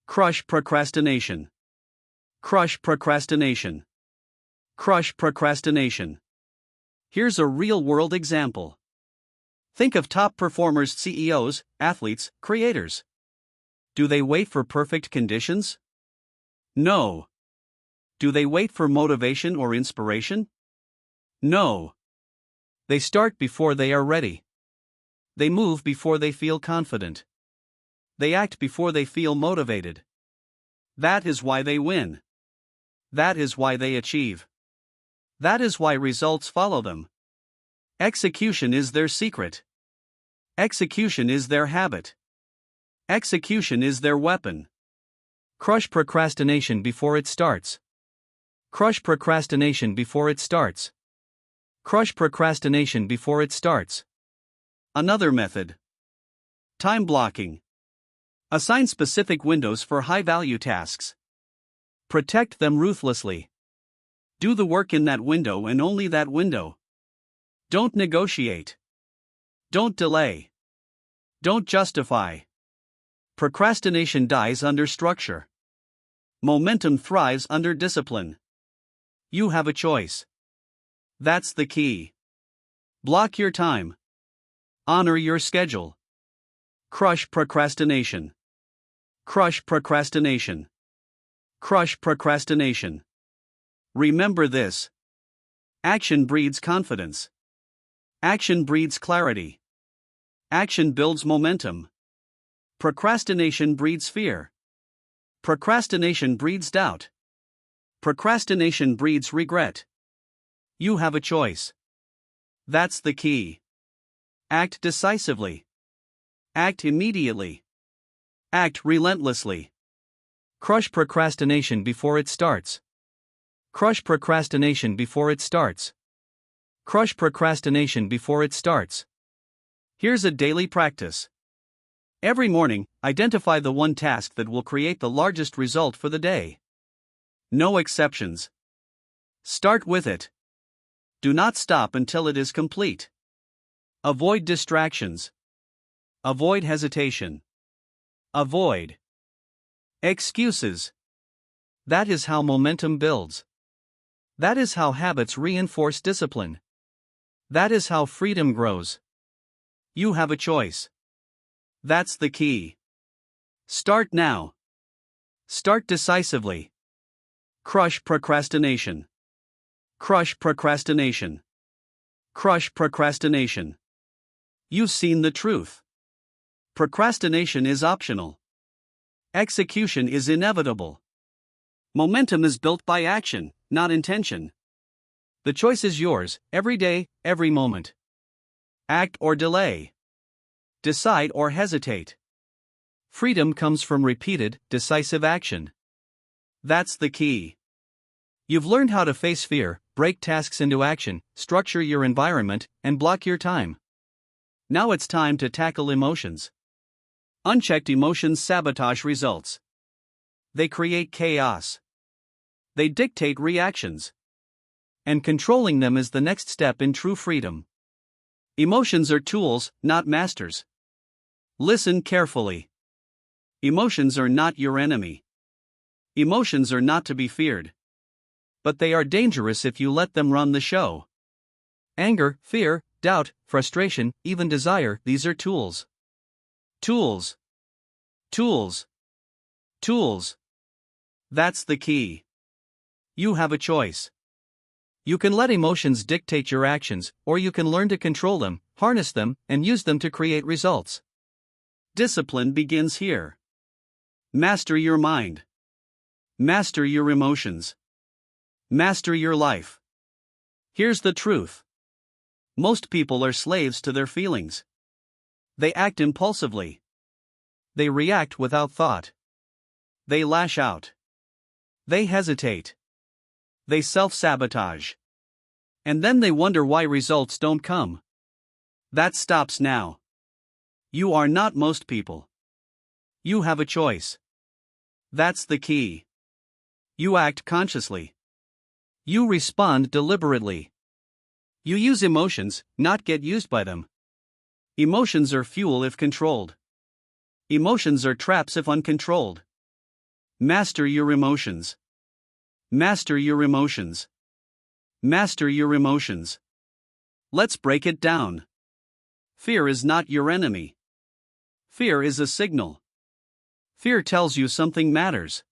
Crush procrastination. Crush procrastination. Crush procrastination. Here's a real-world example. Think of top performers, CEOs, athletes, creators. Do they wait for perfect conditions? No. Do they wait for motivation or inspiration? No. They start before they are ready. They move before they feel confident. They act before they feel motivated. That is why they win. That is why they achieve. That is why results follow them. Execution is their secret. Execution is their habit. Execution is their weapon. Crush procrastination before it starts. Crush procrastination before it starts. Crush procrastination before it starts. Another method. Time blocking. Assign specific windows for high-value tasks. Protect them ruthlessly. Do the work in that window and only that window. Don't negotiate. Don't delay. Don't justify. Procrastination dies under structure. Momentum thrives under discipline. You have a choice. That's the key. Block your time. Honor your schedule. Crush procrastination. Crush procrastination. Crush procrastination. Remember this. Action breeds confidence. Action breeds clarity. Action builds momentum. Procrastination breeds fear. Procrastination breeds doubt. Procrastination breeds regret. You have a choice. That's the key. Act decisively. Act immediately. Act relentlessly. Crush procrastination before it starts. Crush procrastination before it starts. Crush procrastination before it starts. Here's a daily practice. Every morning, identify the one task that will create the largest result for the day. No exceptions. Start with it. Do not stop until it is complete. Avoid distractions. Avoid hesitation. Avoid excuses. That is how momentum builds. That is how habits reinforce discipline. That is how freedom grows. You have a choice. That's the key. Start now. Start decisively. Crush procrastination. Crush procrastination. Crush procrastination. You've seen the truth. Procrastination is optional. Execution is inevitable. Momentum is built by action, not intention. The choice is yours, every day, every moment. Act or delay. Decide or hesitate. Freedom comes from repeated, decisive action. That's the key. You've learned how to face fear, break tasks into action, structure your environment, and block your time. Now it's time to tackle emotions. Unchecked emotions sabotage results. They create chaos. They dictate reactions. And controlling them is the next step in true freedom. Emotions are tools, not masters. Listen carefully. Emotions are not your enemy. Emotions are not to be feared. But they are dangerous if you let them run the show. Anger, fear, doubt, frustration, even desire, these are tools. Tools. Tools. Tools. That's the key. You have a choice. You can let emotions dictate your actions, or you can learn to control them, harness them, and use them to create results. Discipline begins here. Master your mind. Master your emotions. Master your life. Here's the truth. Most people are slaves to their feelings. They act impulsively. They react without thought. They lash out. They hesitate. They self-sabotage. And then they wonder why results don't come. That stops now. You are not most people. You have a choice. That's the key. You act consciously. You respond deliberately. You use emotions, not get used by them. Emotions are fuel if controlled. Emotions are traps if uncontrolled. Master your emotions. Master your emotions. Master your emotions. Let's break it down. Fear is not your enemy. Fear is a signal. Fear tells you something matters.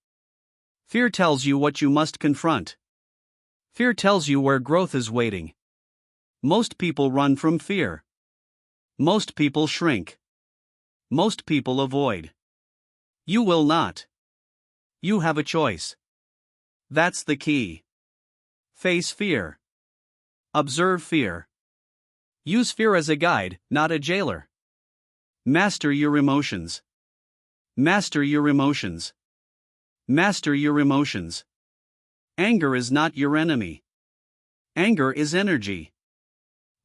Fear tells you what you must confront. Fear tells you where growth is waiting. Most people run from fear. Most people shrink. Most people avoid. You will not. You have a choice. That's the key. Face fear. Observe fear. Use fear as a guide, not a jailer. Master your emotions. Master your emotions. Master your emotions. Anger is not your enemy. Anger is energy.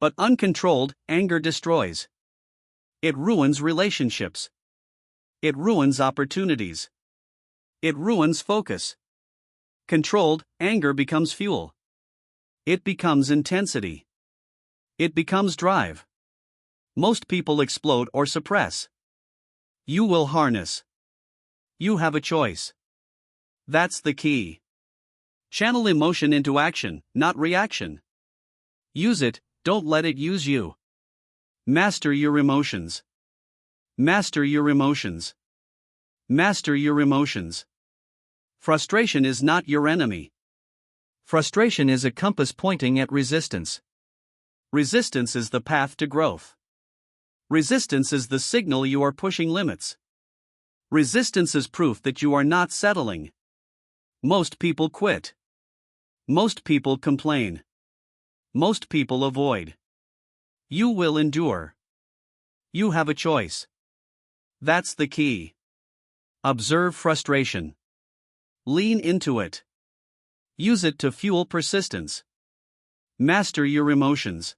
But uncontrolled, anger destroys. It ruins relationships. It ruins opportunities. It ruins focus. Controlled, anger becomes fuel. It becomes intensity. It becomes drive. Most people explode or suppress. You will harness. You have a choice. That's the key. Channel emotion into action, not reaction. Use it, don't let it use you. Master your emotions. Master your emotions. Master your emotions. Frustration is not your enemy. Frustration is a compass pointing at resistance. Resistance is the path to growth. Resistance is the signal you are pushing limits. Resistance is proof that you are not settling. Most people quit. Most people complain. Most people avoid. You will endure. You have a choice. That's the key. Observe frustration. Lean into it. Use it to fuel persistence. Master your emotions.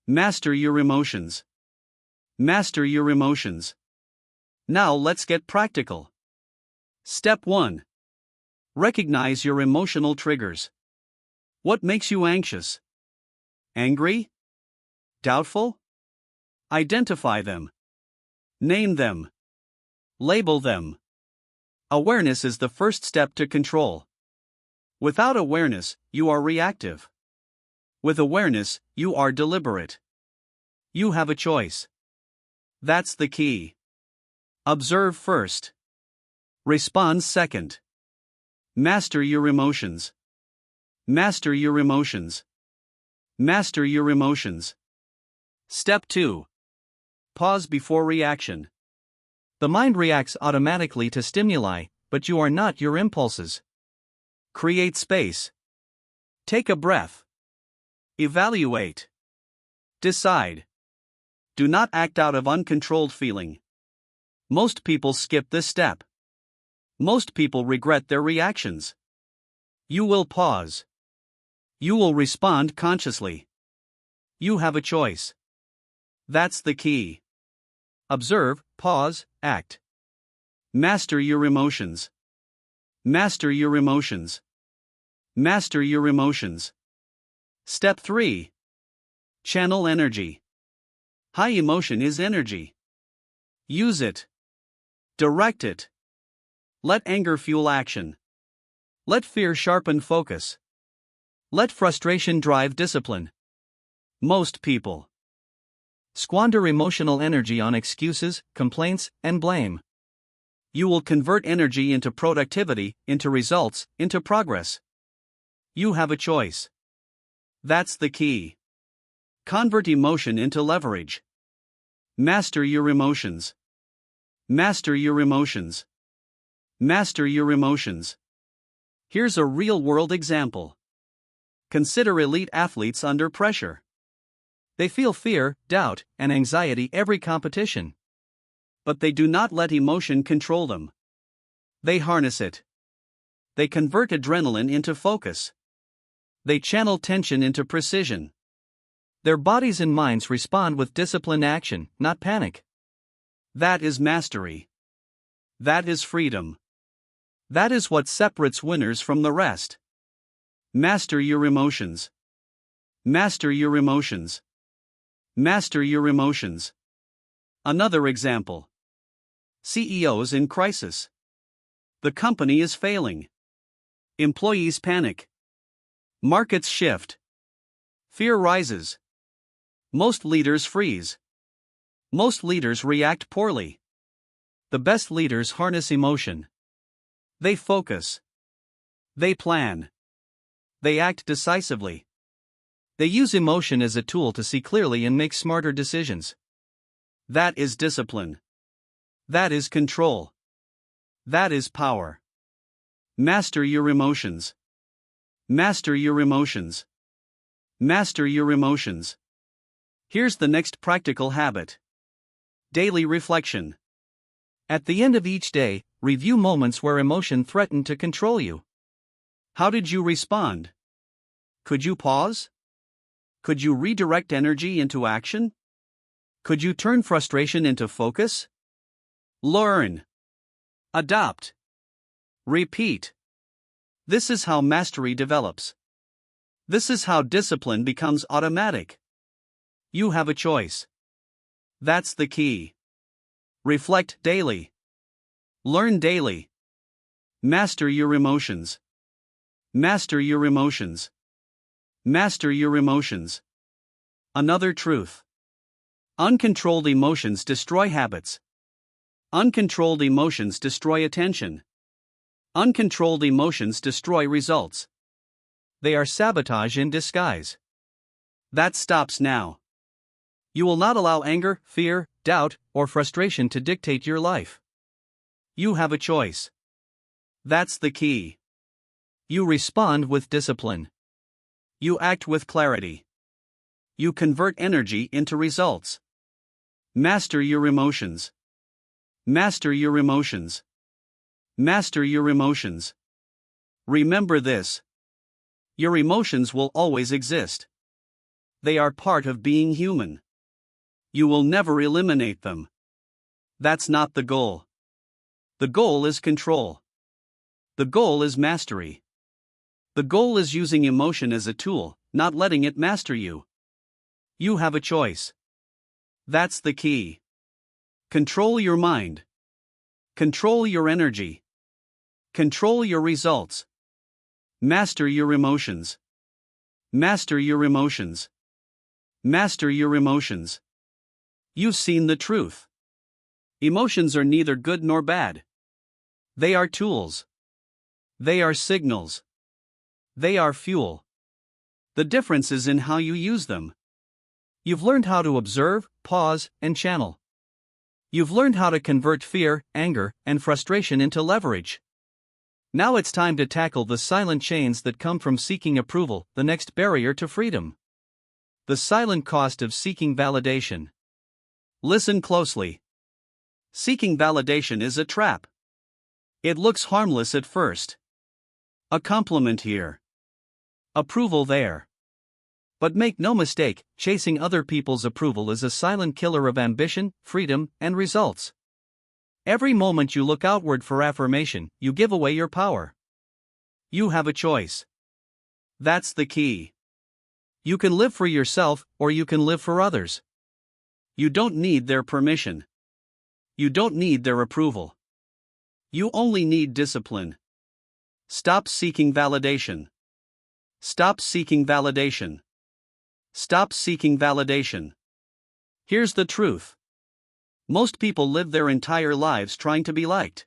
Master your emotions. Master your emotions. Now let's get practical. Step 1. Recognize your emotional triggers. What makes you anxious? Angry? Doubtful? Identify them. Name them. Label them. Awareness is the first step to control. Without awareness, you are reactive. With awareness, you are deliberate. You have a choice. That's the key. Observe first. Respond second. Master your emotions. Master your emotions. Master your emotions. Step 2. Pause before reaction. The mind reacts automatically to stimuli, but you are not your impulses. Create space. Take a breath. Evaluate. Decide. Do not act out of uncontrolled feeling. Most people skip this step. Most people regret their reactions. You will pause. You will respond consciously. You have a choice. That's the key. Observe, pause, act. Master your emotions. Master your emotions. Master your emotions. Step 3. Channel energy. High emotion is energy. Use it. Direct it. Let anger fuel action. Let fear sharpen focus. Let frustration drive discipline. Most people squander emotional energy on excuses, complaints, and blame. You will convert energy into productivity, into results, into progress. You have a choice. That's the key. Convert emotion into leverage. Master your emotions. Master your emotions. Master your emotions. Here's a real-world example. Consider elite athletes under pressure. They feel fear, doubt, and anxiety every competition. But they do not let emotion control them. They harness it. They convert adrenaline into focus. They channel tension into precision. Their bodies and minds respond with disciplined action, not panic. That is mastery. That is freedom. That is what separates winners from the rest. Master your emotions. Master your emotions. Master your emotions. Another example. CEOs in crisis. The company is failing. Employees panic. Markets shift. Fear rises. Most leaders freeze. Most leaders react poorly. The best leaders harness emotion. They focus. They plan. They act decisively. They use emotion as a tool to see clearly and make smarter decisions. That is discipline. That is control. That is power. Master your emotions. Master your emotions. Master your emotions. Here's the next practical habit. Daily reflection. At the end of each day, review moments where emotion threatened to control you. How did you respond? Could you pause? Could you redirect energy into action? Could you turn frustration into focus? Learn. Adopt. Repeat. This is how mastery develops. This is how discipline becomes automatic. You have a choice. That's the key. Reflect daily. Learn daily. Master your emotions. Master your emotions. Master your emotions. Another truth. Uncontrolled emotions destroy habits. Uncontrolled emotions destroy attention. Uncontrolled emotions destroy results. They are sabotage in disguise. That stops now. You will not allow anger, fear, doubt, or frustration to dictate your life. You have a choice. That's the key. You respond with discipline. You act with clarity. You convert energy into results. Master your emotions. Master your emotions. Master your emotions. Remember this. Your emotions will always exist. They are part of being human. You will never eliminate them. That's not the goal. The goal is control. The goal is mastery. The goal is using emotion as a tool, not letting it master you. You have a choice. That's the key. Control your mind. Control your energy. Control your results. Master your emotions. Master your emotions. Master your emotions. You've seen the truth. Emotions are neither good nor bad. They are tools. They are signals. They are fuel. The difference is in how you use them. You've learned how to observe, pause, and channel. You've learned how to convert fear, anger, and frustration into leverage. Now it's time to tackle the silent chains that come from seeking approval, the next barrier to freedom. The silent cost of seeking validation. Listen closely. Seeking validation is a trap. It looks harmless at first. A compliment here. Approval there. But make no mistake, chasing other people's approval is a silent killer of ambition, freedom, and results. Every moment you look outward for affirmation, you give away your power. You have a choice. That's the key. You can live for yourself, or you can live for others. You don't need their permission. You don't need their approval. You only need discipline. Stop seeking validation. Stop seeking validation. Stop seeking validation. Here's the truth. Most people live their entire lives trying to be liked.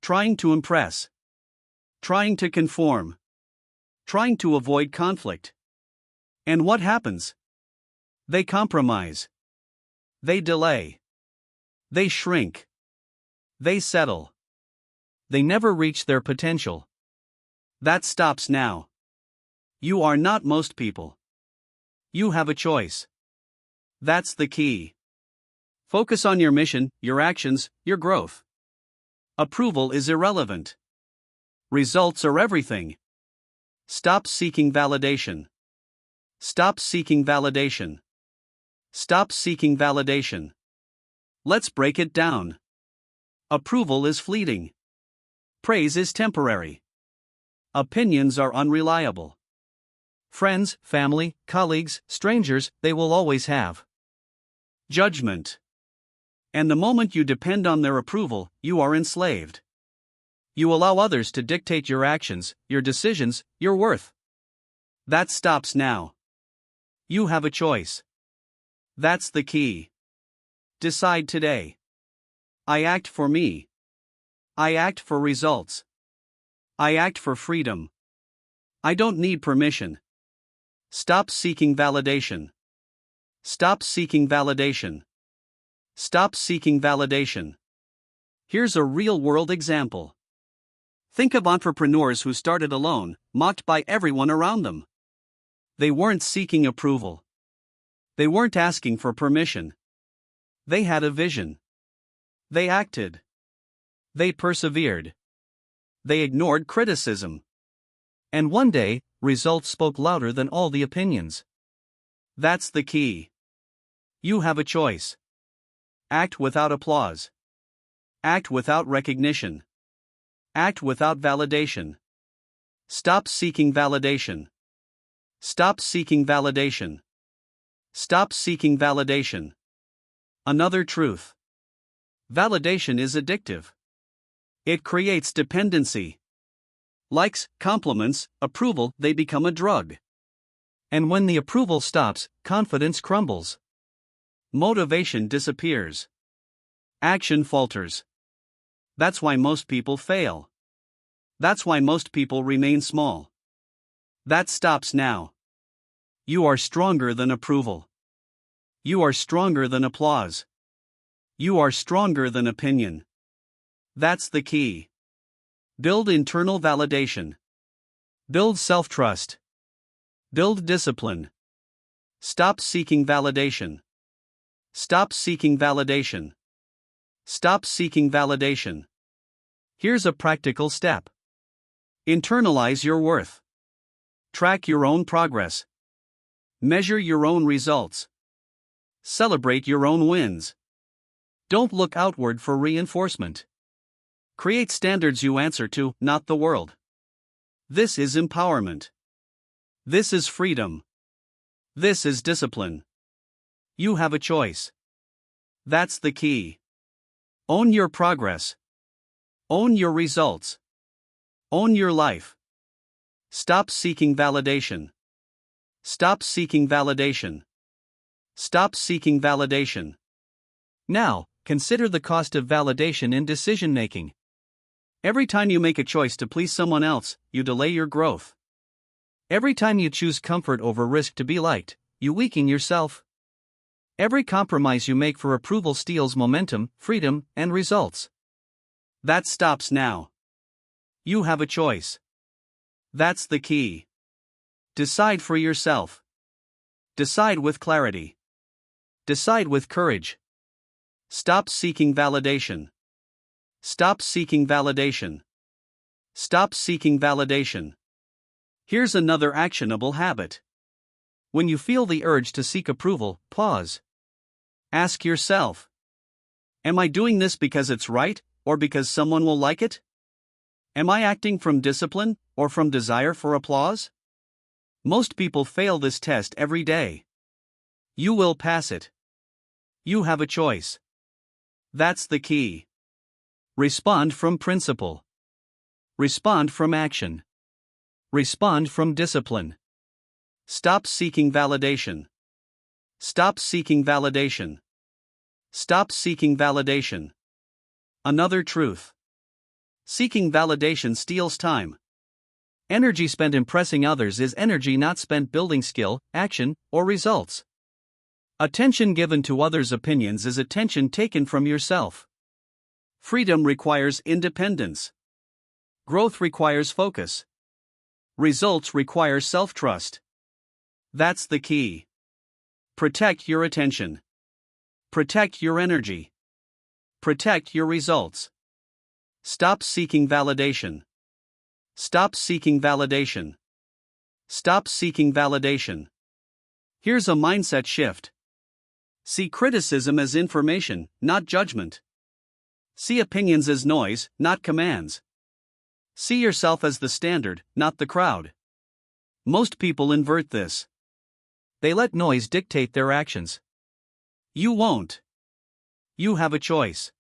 Trying to impress. Trying to conform. Trying to avoid conflict. And what happens? They compromise. They delay. They shrink. They settle. They never reach their potential. That stops now. You are not most people. You have a choice. That's the key. Focus on your mission, your actions, your growth. Approval is irrelevant. Results are everything. Stop seeking validation. Stop seeking validation. Stop seeking validation. Let's break it down. Approval is fleeting. Praise is temporary. Opinions are unreliable. Friends, family, colleagues, strangers, they will always have judgment. And the moment you depend on their approval, you are enslaved. You allow others to dictate your actions, your decisions, your worth. That stops now. You have a choice. That's the key. Decide today. I act for me. I act for results. I act for freedom. I don't need permission. Stop seeking validation. Stop seeking validation. Stop seeking validation. Here's a real-world example. Think of entrepreneurs who started alone, mocked by everyone around them. They weren't seeking approval. They weren't asking for permission. They had a vision. They acted. They persevered. They ignored criticism. And one day, results spoke louder than all the opinions. That's the key. You have a choice. Act without applause. Act without recognition. Act without validation. Stop seeking validation. Stop seeking validation. Stop seeking validation. Another truth. Validation is addictive. It creates dependency. Likes, compliments, approval, they become a drug. And when the approval stops, confidence crumbles. Motivation disappears. Action falters. That's why most people fail. That's why most people remain small. That stops now. You are stronger than approval. You are stronger than applause. You are stronger than opinion. That's the key. Build internal validation. Build self-trust. Build discipline. Stop seeking validation. Stop seeking validation. Stop seeking validation. Here's a practical step. Internalize your worth. Track your own progress. Measure your own results. Celebrate your own wins. Don't look outward for reinforcement. Create standards you answer to, not the world. This is empowerment. This is freedom. This is discipline. You have a choice. That's the key. Own your progress. Own your results. Own your life. Stop seeking validation. Stop seeking validation. Stop seeking validation. Now, consider the cost of validation in decision making. Every time you make a choice to please someone else, you delay your growth. Every time you choose comfort over risk to be liked, you weaken yourself. Every compromise you make for approval steals momentum, freedom, and results. That stops now. You have a choice. That's the key. Decide for yourself. Decide with clarity. Decide with courage. Stop seeking validation. Stop seeking validation. Stop seeking validation. Here's another actionable habit. When you feel the urge to seek approval, pause. Ask yourself, am I doing this because it's right, or because someone will like it? Am I acting from discipline, or from desire for applause? Most people fail this test every day. You will pass it. You have a choice. That's the key. Respond from principle. Respond from action. Respond from discipline. Stop seeking validation. Stop seeking validation. Stop seeking validation. Another truth. Seeking validation steals time. Energy spent impressing others is energy not spent building skill, action, or results. Attention given to others' opinions is attention taken from yourself. Freedom requires independence. Growth requires focus. Results require self-trust. That's the key. Protect your attention. Protect your energy. Protect your results. Stop seeking validation. Stop seeking validation. Stop seeking validation. Here's a mindset shift. See criticism as information, not judgment. See opinions as noise, not commands. See yourself as the standard, not the crowd. Most people invert this. They let noise dictate their actions. You won't. You have a choice.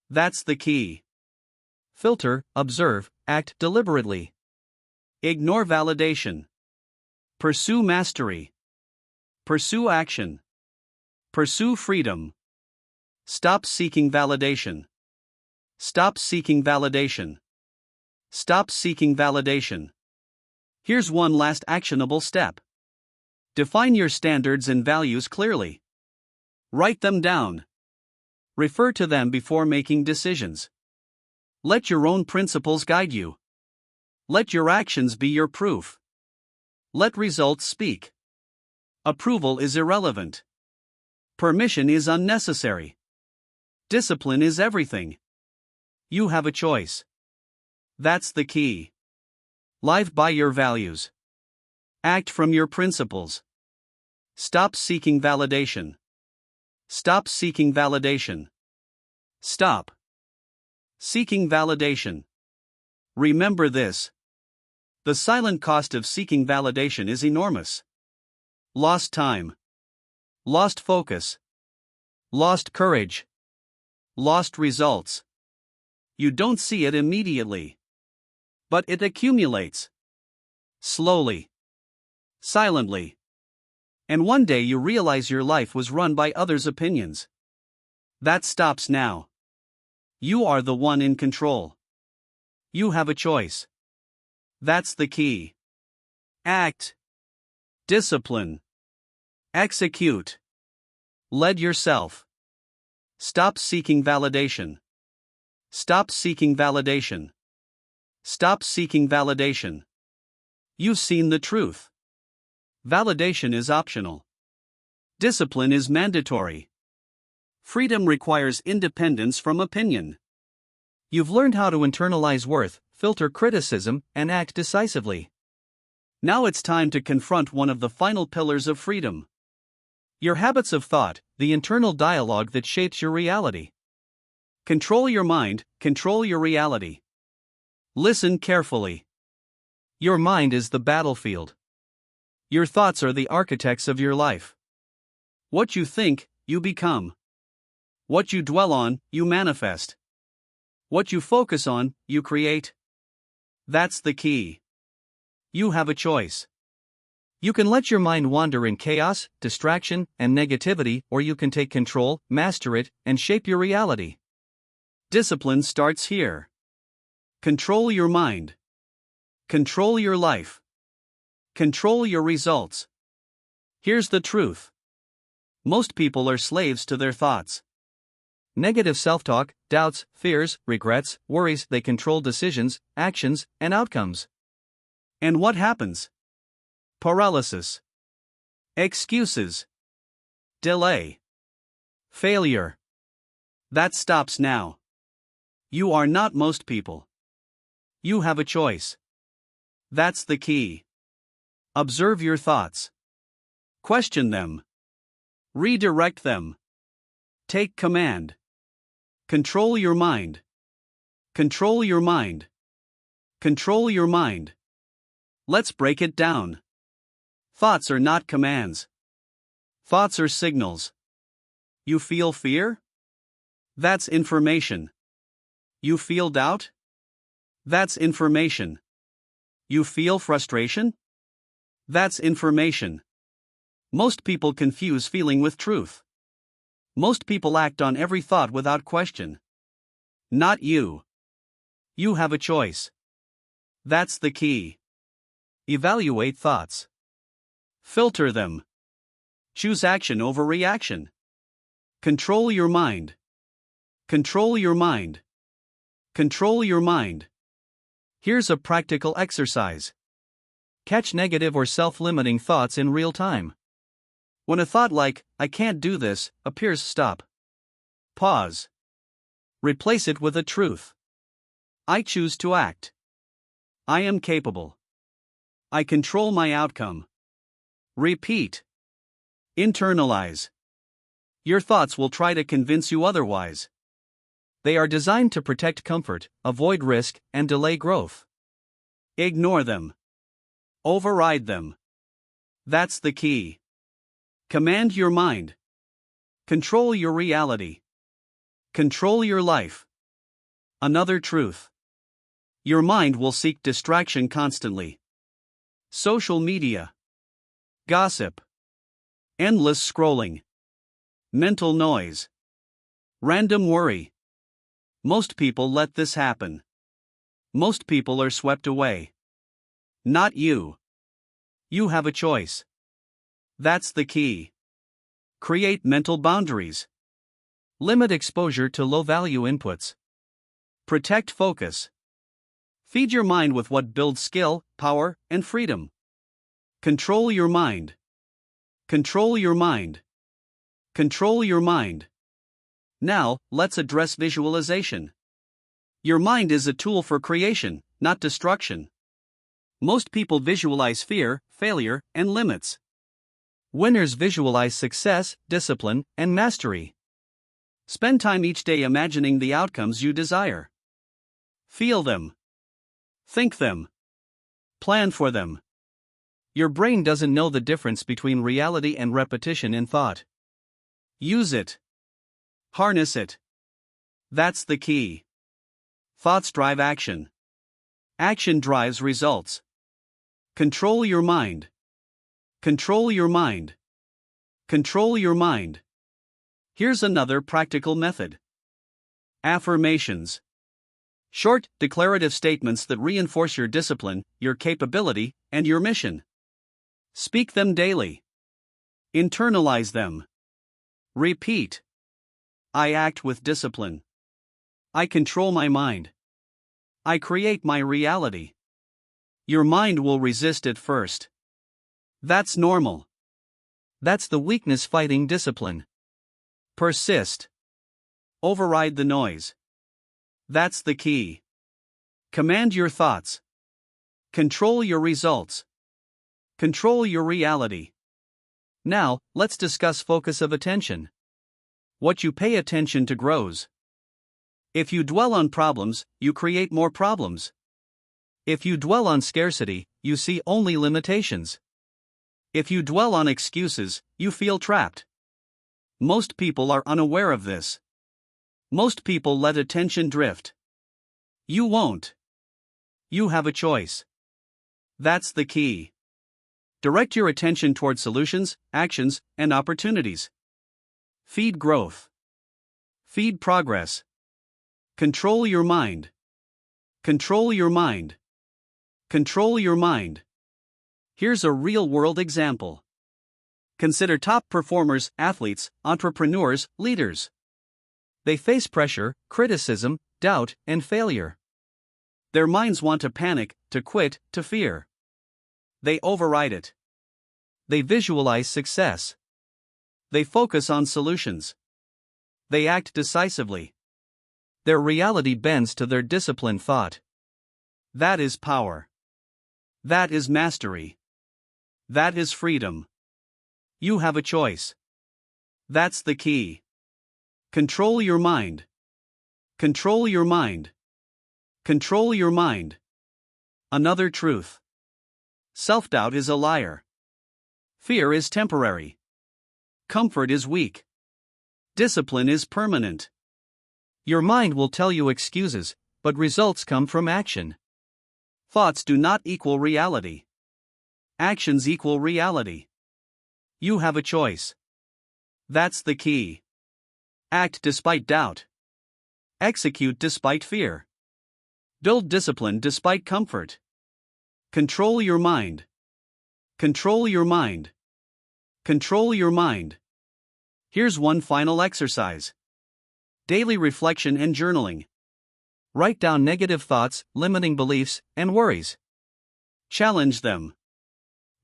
That's the key. Filter, observe, act deliberately. Ignore validation. Pursue mastery. Pursue action. Pursue freedom. Stop seeking validation. Stop seeking validation. Stop seeking validation. Here's one last actionable step. Define your standards and values clearly. Write them down. Refer to them before making decisions. Let your own principles guide you. Let your actions be your proof. Let results speak. Approval is irrelevant. Permission is unnecessary. Discipline is everything. You have a choice. That's the key. Live by your values. Act from your principles. Stop seeking validation. Stop seeking validation. Stop. Seeking validation. Remember this. The silent cost of seeking validation is enormous. Lost time. Lost focus. Lost courage. Lost results. You don't see it immediately. But it accumulates. Slowly. Silently. And one day you realize your life was run by others' opinions. That stops now. You are the one in control. You have a choice. That's the key. Act. Discipline. Execute. Lead yourself. Stop seeking validation. Stop seeking validation. Stop seeking validation. You've seen the truth. Validation is optional. Discipline is mandatory. Freedom requires independence from opinion. You've learned how to internalize worth, filter criticism, and act decisively. Now it's time to confront one of the final pillars of freedom. Your habits of thought, the internal dialogue that shapes your reality. Control your mind, control your reality. Listen carefully. Your mind is the battlefield. Your thoughts are the architects of your life. What you think, you become. What you dwell on, you manifest. What you focus on, you create. That's the key. You have a choice. You can let your mind wander in chaos, distraction, and negativity, or you can take control, master it, and shape your reality. Discipline starts here. Control your mind. Control your life. Control your results. Here's the truth. Most people are slaves to their thoughts. Negative self-talk, doubts, fears, regrets, worries, they control decisions, actions, and outcomes. And what happens? Paralysis. Excuses. Delay. Failure. That stops now. You are not most people. You have a choice. That's the key. Observe your thoughts. Question them. Redirect them. Take command. Control your mind. Control your mind. Control your mind. Let's break it down. Thoughts are not commands. Thoughts are signals. You feel fear? That's information. You feel doubt? That's information. You feel frustration? That's information. Most people confuse feeling with truth. Most people act on every thought without question. Not you. You have a choice. That's the key. Evaluate thoughts. Filter them. Choose action over reaction. Control your mind. Control your mind. Control your mind. Here's a practical exercise. Catch negative or self-limiting thoughts in real time. When a thought like, "I can't do this," appears, stop. Pause. Replace it with a truth. I choose to act. I am capable. I control my outcome. Repeat. Internalize. Your thoughts will try to convince you otherwise. They are designed to protect comfort, avoid risk, and delay growth. Ignore them. Override them. That's the key. Command your mind. Control your reality. Control your life. Another truth. Your mind will seek distraction constantly. Social media. Gossip. Endless scrolling. Mental noise. Random worry. Most people let this happen. Most people are swept away. Not you. You have a choice. That's the key. Create mental boundaries. Limit exposure to low-value inputs. Protect focus. Feed your mind with what builds skill, power, and freedom. Control your mind. Control your mind. Control your mind. Now, let's address visualization. Your mind is a tool for creation, not destruction. Most people visualize fear, failure, and limits. Winners visualize success, discipline, and mastery. Spend time each day imagining the outcomes you desire. Feel them. Think them. Plan for them. Your brain doesn't know the difference between reality and repetition in thought. Use it. Harness it. That's the key. Thoughts drive action. Action drives results. Control your mind. Control your mind. Control your mind. Here's another practical method. Affirmations. Short, declarative statements that reinforce your discipline, your capability, and your mission. Speak them daily. Internalize them. Repeat. I act with discipline. I control my mind. I create my reality. Your mind will resist at first. That's normal. That's the weakness fighting discipline. Persist. Override the noise. That's the key. Command your thoughts. Control your results. Control your reality. Now, let's discuss focus of attention. What you pay attention to grows. If you dwell on problems, you create more problems. If you dwell on scarcity, you see only limitations. If you dwell on excuses, you feel trapped. Most people are unaware of this. Most people let attention drift. You won't. You have a choice. That's the key. Direct your attention toward solutions, actions, and opportunities. Feed growth. Feed progress. Control your mind. Control your mind. Control your mind. Here's a real-world example. Consider top performers, athletes, entrepreneurs, leaders. They face pressure, criticism, doubt, and failure. Their minds want to panic, to quit, to fear. They override it. They visualize success. They focus on solutions. They act decisively. Their reality bends to their disciplined thought. That is power. That is mastery. That is freedom. You have a choice. That's the key. Control your mind. Control your mind. Control your mind. Another truth. Self-doubt is a liar. Fear is temporary. Comfort is weak. Discipline is permanent. Your mind will tell you excuses, but results come from action. Thoughts do not equal reality. Actions equal reality. You have a choice. That's the key. Act despite doubt. Execute despite fear. Build discipline despite comfort. Control your mind. Control your mind. Control your mind. Here's one final exercise. Daily reflection and journaling. Write down negative thoughts, limiting beliefs, and worries. Challenge them.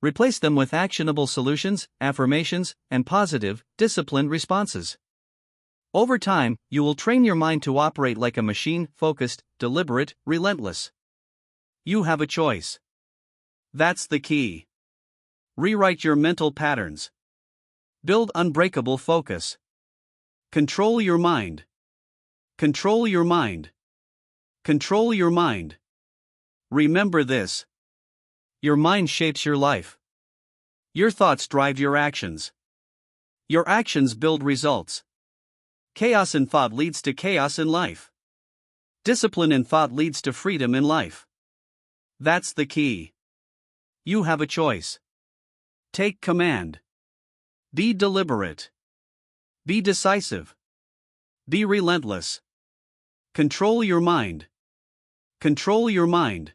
Replace them with actionable solutions, affirmations, and positive, disciplined responses. Over time, you will train your mind to operate like a machine, focused, deliberate, relentless. You have a choice. That's the key. Rewrite your mental patterns. Build unbreakable focus. Control your mind. Control your mind. Control your mind. Remember this. Your mind shapes your life. Your thoughts drive your actions. Your actions build results. Chaos in thought leads to chaos in life. Discipline in thought leads to freedom in life. That's the key. You have a choice. Take command. Be deliberate. Be decisive. Be relentless. Control your mind. Control your mind.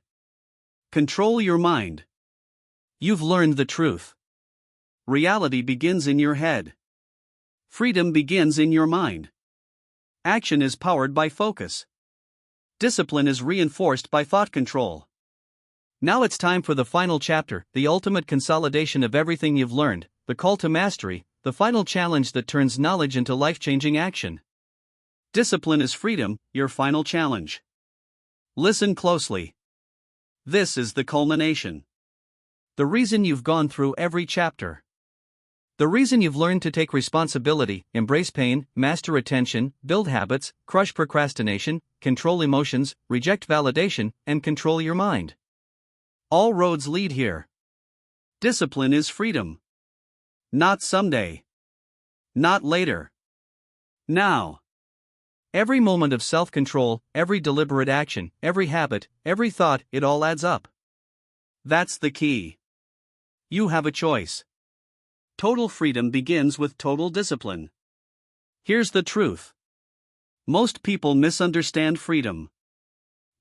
Control your mind. You've learned the truth. Reality begins in your head. Freedom begins in your mind. Action is powered by focus. Discipline is reinforced by thought control. Now it's time for the final chapter, the ultimate consolidation of everything you've learned, the call to mastery, the final challenge that turns knowledge into life-changing action. Discipline is freedom, your final challenge. Listen closely. This is the culmination. The reason you've gone through every chapter. The reason you've learned to take responsibility, embrace pain, master attention, build habits, crush procrastination, control emotions, reject validation, and control your mind. All roads lead here. Discipline is freedom. Not someday. Not later. Now. Every moment of self-control, every deliberate action, every habit, every thought, it all adds up. That's the key. You have a choice. Total freedom begins with total discipline. Here's the truth. Most people misunderstand freedom.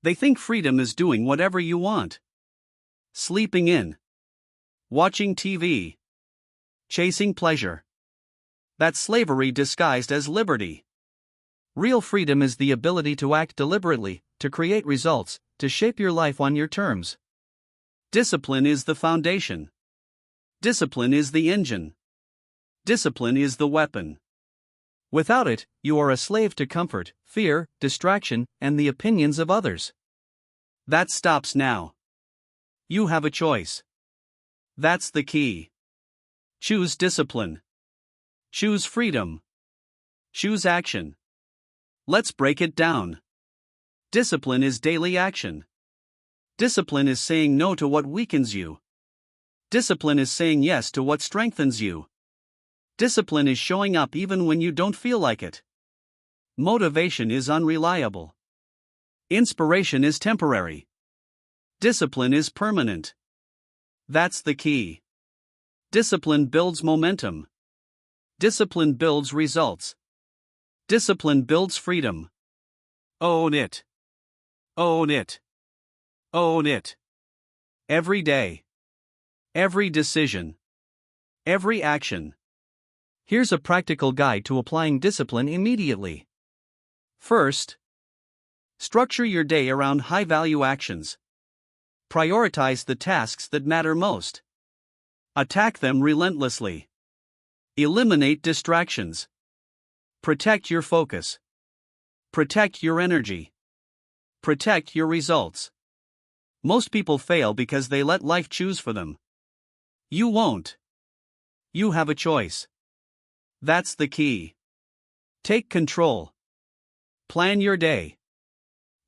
They think freedom is doing whatever you want. Sleeping in. Watching TV. Chasing pleasure. That's slavery disguised as liberty. Real freedom is the ability to act deliberately, to create results, to shape your life on your terms. Discipline is the foundation. Discipline is the engine. Discipline is the weapon. Without it, you are a slave to comfort, fear, distraction, and the opinions of others. That stops now. You have a choice. That's the key. Choose discipline. Choose freedom. Choose action. Let's break it down. Discipline is daily action. Discipline is saying no to what weakens you. Discipline is saying yes to what strengthens you. Discipline is showing up even when you don't feel like it. Motivation is unreliable. Inspiration is temporary. Discipline is permanent. That's the key. Discipline builds momentum. Discipline builds results. Discipline builds freedom. Own it. Own it. Own it. Every day. Every decision. Every action. Here's a practical guide to applying discipline immediately. First, structure your day around high-value actions. Prioritize the tasks that matter most. Attack them relentlessly. Eliminate distractions. Protect your focus. Protect your energy. Protect your results. Most people fail because they let life choose for them. You won't. You have a choice. That's the key. Take control. Plan your day.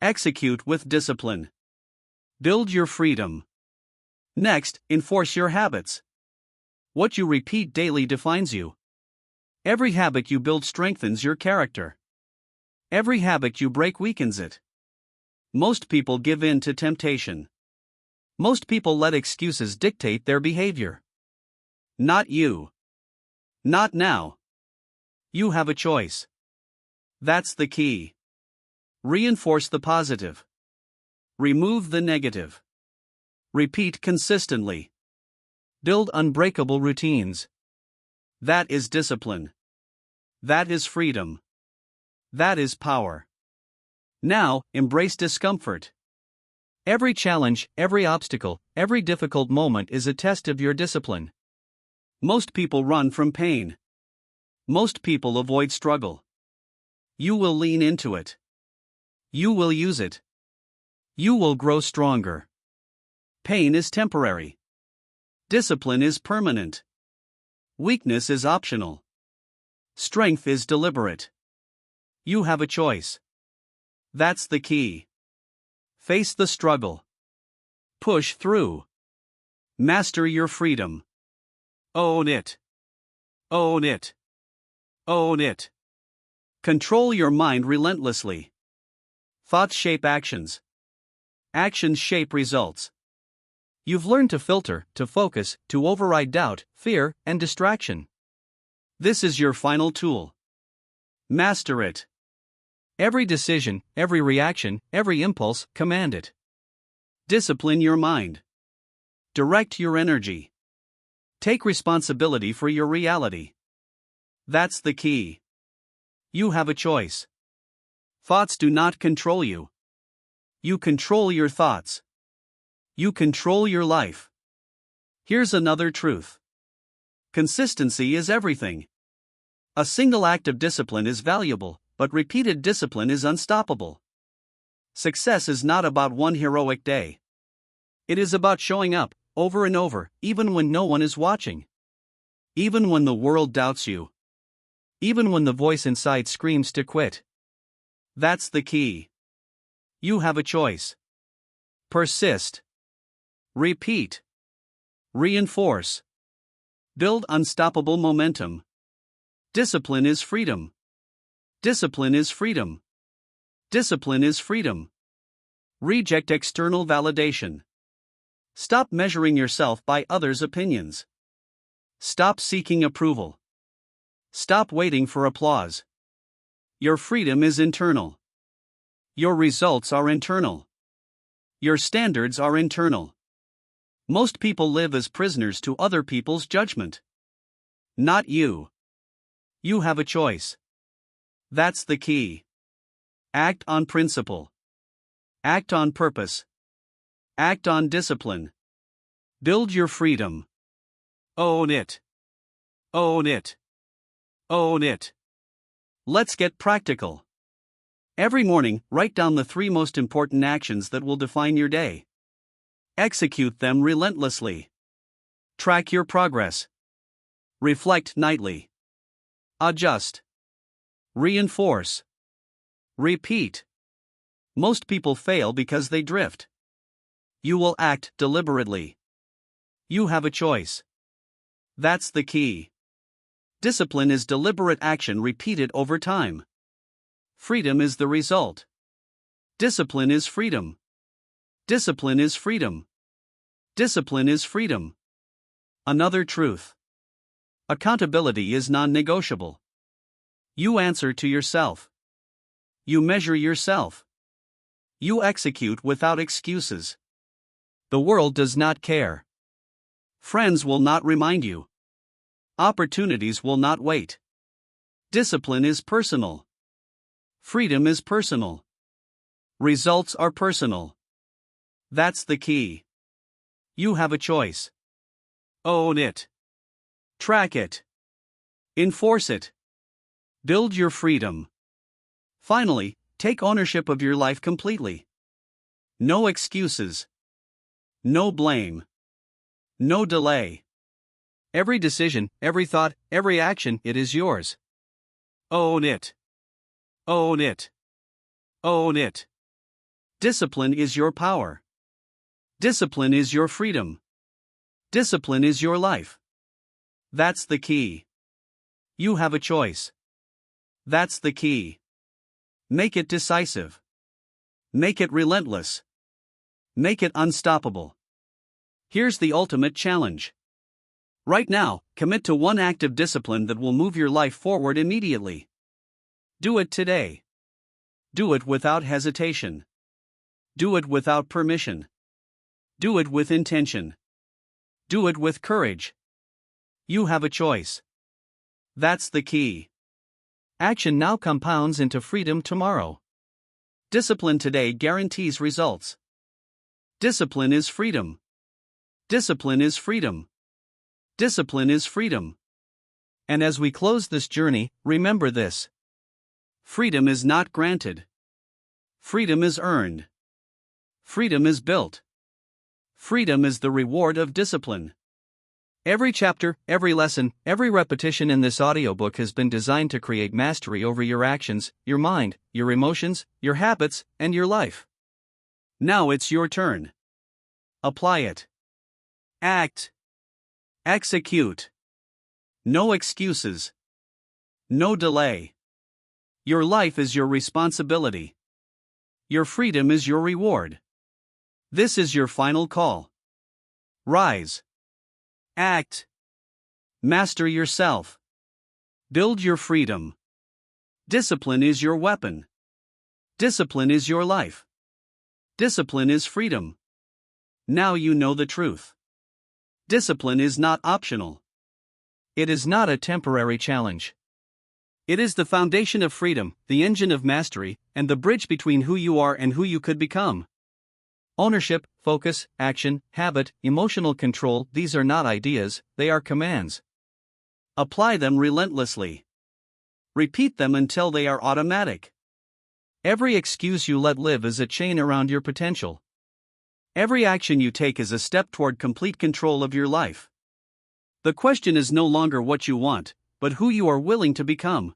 Execute with discipline. Build your freedom. Next, enforce your habits. What you repeat daily defines you. Every habit you build strengthens your character. Every habit you break weakens it. Most people give in to temptation. Most people let excuses dictate their behavior. Not you. Not now. You have a choice. That's the key. Reinforce the positive. Remove the negative. Repeat consistently. Build unbreakable routines. That is discipline. That is freedom. That is power. Now, embrace discomfort. Every challenge, every obstacle, every difficult moment is a test of your discipline. Most people run from pain. Most people avoid struggle. You will lean into it. You will use it. You will grow stronger. Pain is temporary. Discipline is permanent. Weakness is optional. Strength is deliberate. You have a choice. That's the key. Face the struggle. Push through. Master your freedom. Own it. Own it. Own it. Control your mind relentlessly. Thoughts shape actions. Actions shape results. You've learned to filter, to focus, to override doubt, fear, and distraction. This is your final tool. Master it. Every decision, every reaction, every impulse, command it. Discipline your mind. Direct your energy. Take responsibility for your reality. That's the key. You have a choice. Thoughts do not control you. You control your thoughts. You control your life. Here's another truth. Consistency is everything. A single act of discipline is valuable, but repeated discipline is unstoppable. Success is not about one heroic day. It is about showing up, over and over, even when no one is watching. Even when the world doubts you. Even when the voice inside screams to quit. That's the key. You have a choice. Persist. Repeat. Reinforce. Build unstoppable momentum. Discipline is freedom. Discipline is freedom. Discipline is freedom. Reject external validation. Stop measuring yourself by others' opinions. Stop seeking approval. Stop waiting for applause. Your freedom is internal. Your results are internal. Your standards are internal. Most people live as prisoners to other people's judgment. Not you. You have a choice. That's the key. Act on principle. Act on purpose. Act on discipline. Build your freedom. Own it. Own it. Own it. Let's get practical. Every morning, write down the 3 most important actions that will define your day. Execute them relentlessly. Track your progress. Reflect nightly. Adjust. Reinforce. Repeat. Most people fail because they drift. You will act deliberately. You have a choice. That's the key. Discipline is deliberate action repeated over time. Freedom is the result. Discipline is freedom. Discipline is freedom. Discipline is freedom. Another truth. Accountability is non-negotiable. You answer to yourself. You measure yourself. You execute without excuses. The world does not care. Friends will not remind you. Opportunities will not wait. Discipline is personal. Freedom is personal. Results are personal. That's the key. You have a choice. Own it. Track it. Enforce it. Build your freedom. Finally, take ownership of your life completely. No excuses. No blame. No delay. Every decision, every thought, every action, it is yours. Own it. Own it. Own it. Discipline is your power. Discipline is your freedom. Discipline is your life. That's the key. You have a choice. That's the key. Make it decisive. Make it relentless. Make it unstoppable. Here's the ultimate challenge. Right now, commit to one act of discipline that will move your life forward immediately. Do it today. Do it without hesitation. Do it without permission. Do it with intention. Do it with courage. You have a choice. That's the key. Action now compounds into freedom tomorrow. Discipline today guarantees results. Discipline is freedom. Discipline is freedom. Discipline is freedom. And as we close this journey, remember this. Freedom is not granted. Freedom is earned. Freedom is built. Freedom is the reward of discipline. Every chapter, every lesson, every repetition in this audiobook has been designed to create mastery over your actions, your mind, your emotions, your habits, and your life. Now it's your turn. Apply it. Act. Execute. No excuses. No delay. Your life is your responsibility. Your freedom is your reward. This is your final call. Rise. Act. Master yourself. Build your freedom. Discipline is your weapon. Discipline is your life. Discipline is freedom. Now you know the truth. Discipline is not optional. It is not a temporary challenge. It is the foundation of freedom, the engine of mastery, and the bridge between who you are and who you could become. Ownership, focus, action, habit, emotional control, these are not ideas, they are commands. Apply them relentlessly. Repeat them until they are automatic. Every excuse you let live is a chain around your potential. Every action you take is a step toward complete control of your life. The question is no longer what you want, but who you are willing to become.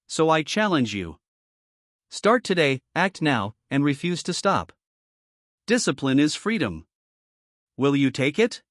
So I challenge you. Start today, act now, and refuse to stop. Discipline is freedom. Will you take it?